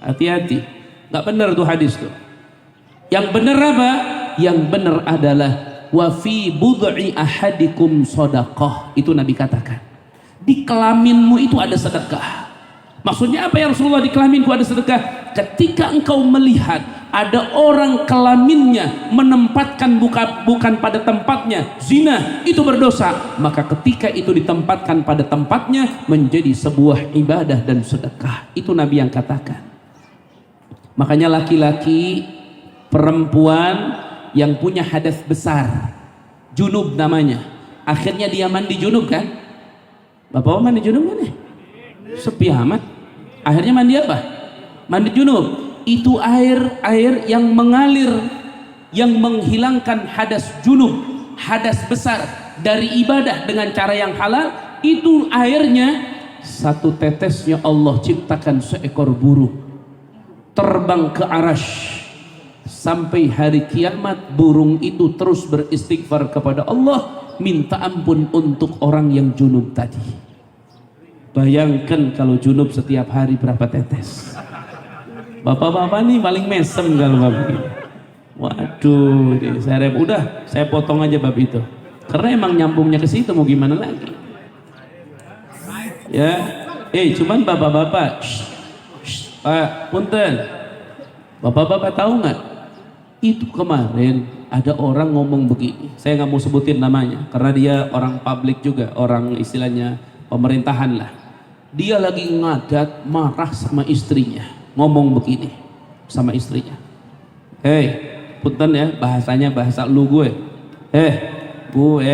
Hati-hati, nggak benar tuh hadis tuh. Yang benar apa? Yang benar adalah wa fi bud'i ahadikum shadaqah. Itu Nabi katakan, di kelaminmu itu ada sedekah. Maksudnya apa ya Rasulullah, di kelaminku ada sedekah? Ketika engkau melihat ada orang kelaminnya menempatkan bukan pada tempatnya, zina, itu berdosa. Maka ketika itu ditempatkan pada tempatnya, menjadi sebuah ibadah dan sedekah. Itu Nabi yang katakan. Makanya laki-laki, perempuan yang punya hadas besar, junub namanya, akhirnya dia mandi junub kan? Bapak mandi junub kan nih? Sepi amat. Akhirnya mandi apa? Mandi junub. Itu air yang mengalir, yang menghilangkan hadas junub, hadas besar dari ibadah dengan cara yang halal. Itu airnya satu tetesnya Allah ciptakan seekor burung terbang ke arasy. Sampai hari kiamat burung itu terus beristighfar kepada Allah, minta ampun untuk orang yang junub tadi. Bayangkan kalau junub setiap hari berapa tetes. Bapak-bapak nih paling mesem kalau bab ini. Waduh, saya potong aja bab itu. Karena emang nyambungnya ke situ, mau gimana lagi? Ya, cuman bapak-bapak, Pak, punten. Bapak-bapak tahu nggak? Itu kemarin ada orang ngomong begini. Saya nggak mau sebutin namanya karena dia orang publik juga, orang istilahnya pemerintahan lah. Dia lagi ngadat marah sama istrinya, ngomong begini sama istrinya. Punten ya, bahasanya bahasa lu gue. Gue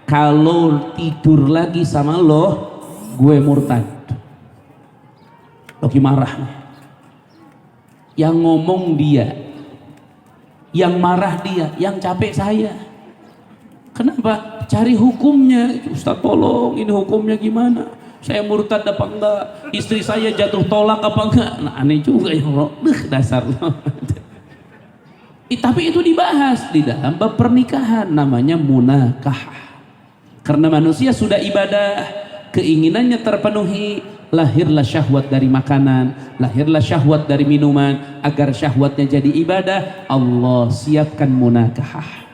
kalau tidur lagi sama lo, gue murtad. Lagi marah. Yang ngomong dia, yang marah dia, yang capek saya. Kenapa? Cari hukumnya. Ustaz tolong, ini hukumnya gimana? Saya murtad apa enggak? Istri saya jatuh tolak apa enggak? Nah, aneh juga ya Allah. Dasar. Tapi itu dibahas di dalam bab pernikahan, namanya munakahah. Karena manusia sudah ibadah, keinginannya terpenuhi, lahirlah syahwat dari makanan, lahirlah syahwat dari minuman. Agar syahwatnya jadi ibadah, Allah siapkan munakahah.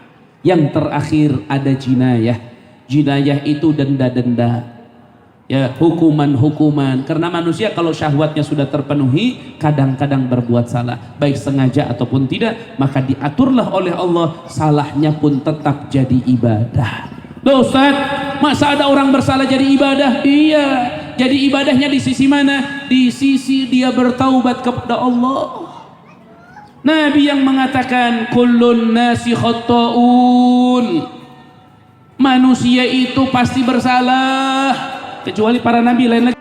Yang terakhir ada jinayah. Jinayah itu denda-denda, ya, hukuman-hukuman. Karena manusia kalau syahwatnya sudah terpenuhi, kadang-kadang berbuat salah, baik sengaja ataupun tidak, maka diaturlah oleh Allah, salahnya pun tetap jadi ibadah. Loh Ustaz, masa ada orang bersalah jadi ibadah? Iya, jadi ibadahnya di sisi mana? Di sisi dia bertaubat kepada Allah. Nabi yang mengatakan kullun nasi khata'un, manusia itu pasti bersalah, kecuali para nabi lain lagi.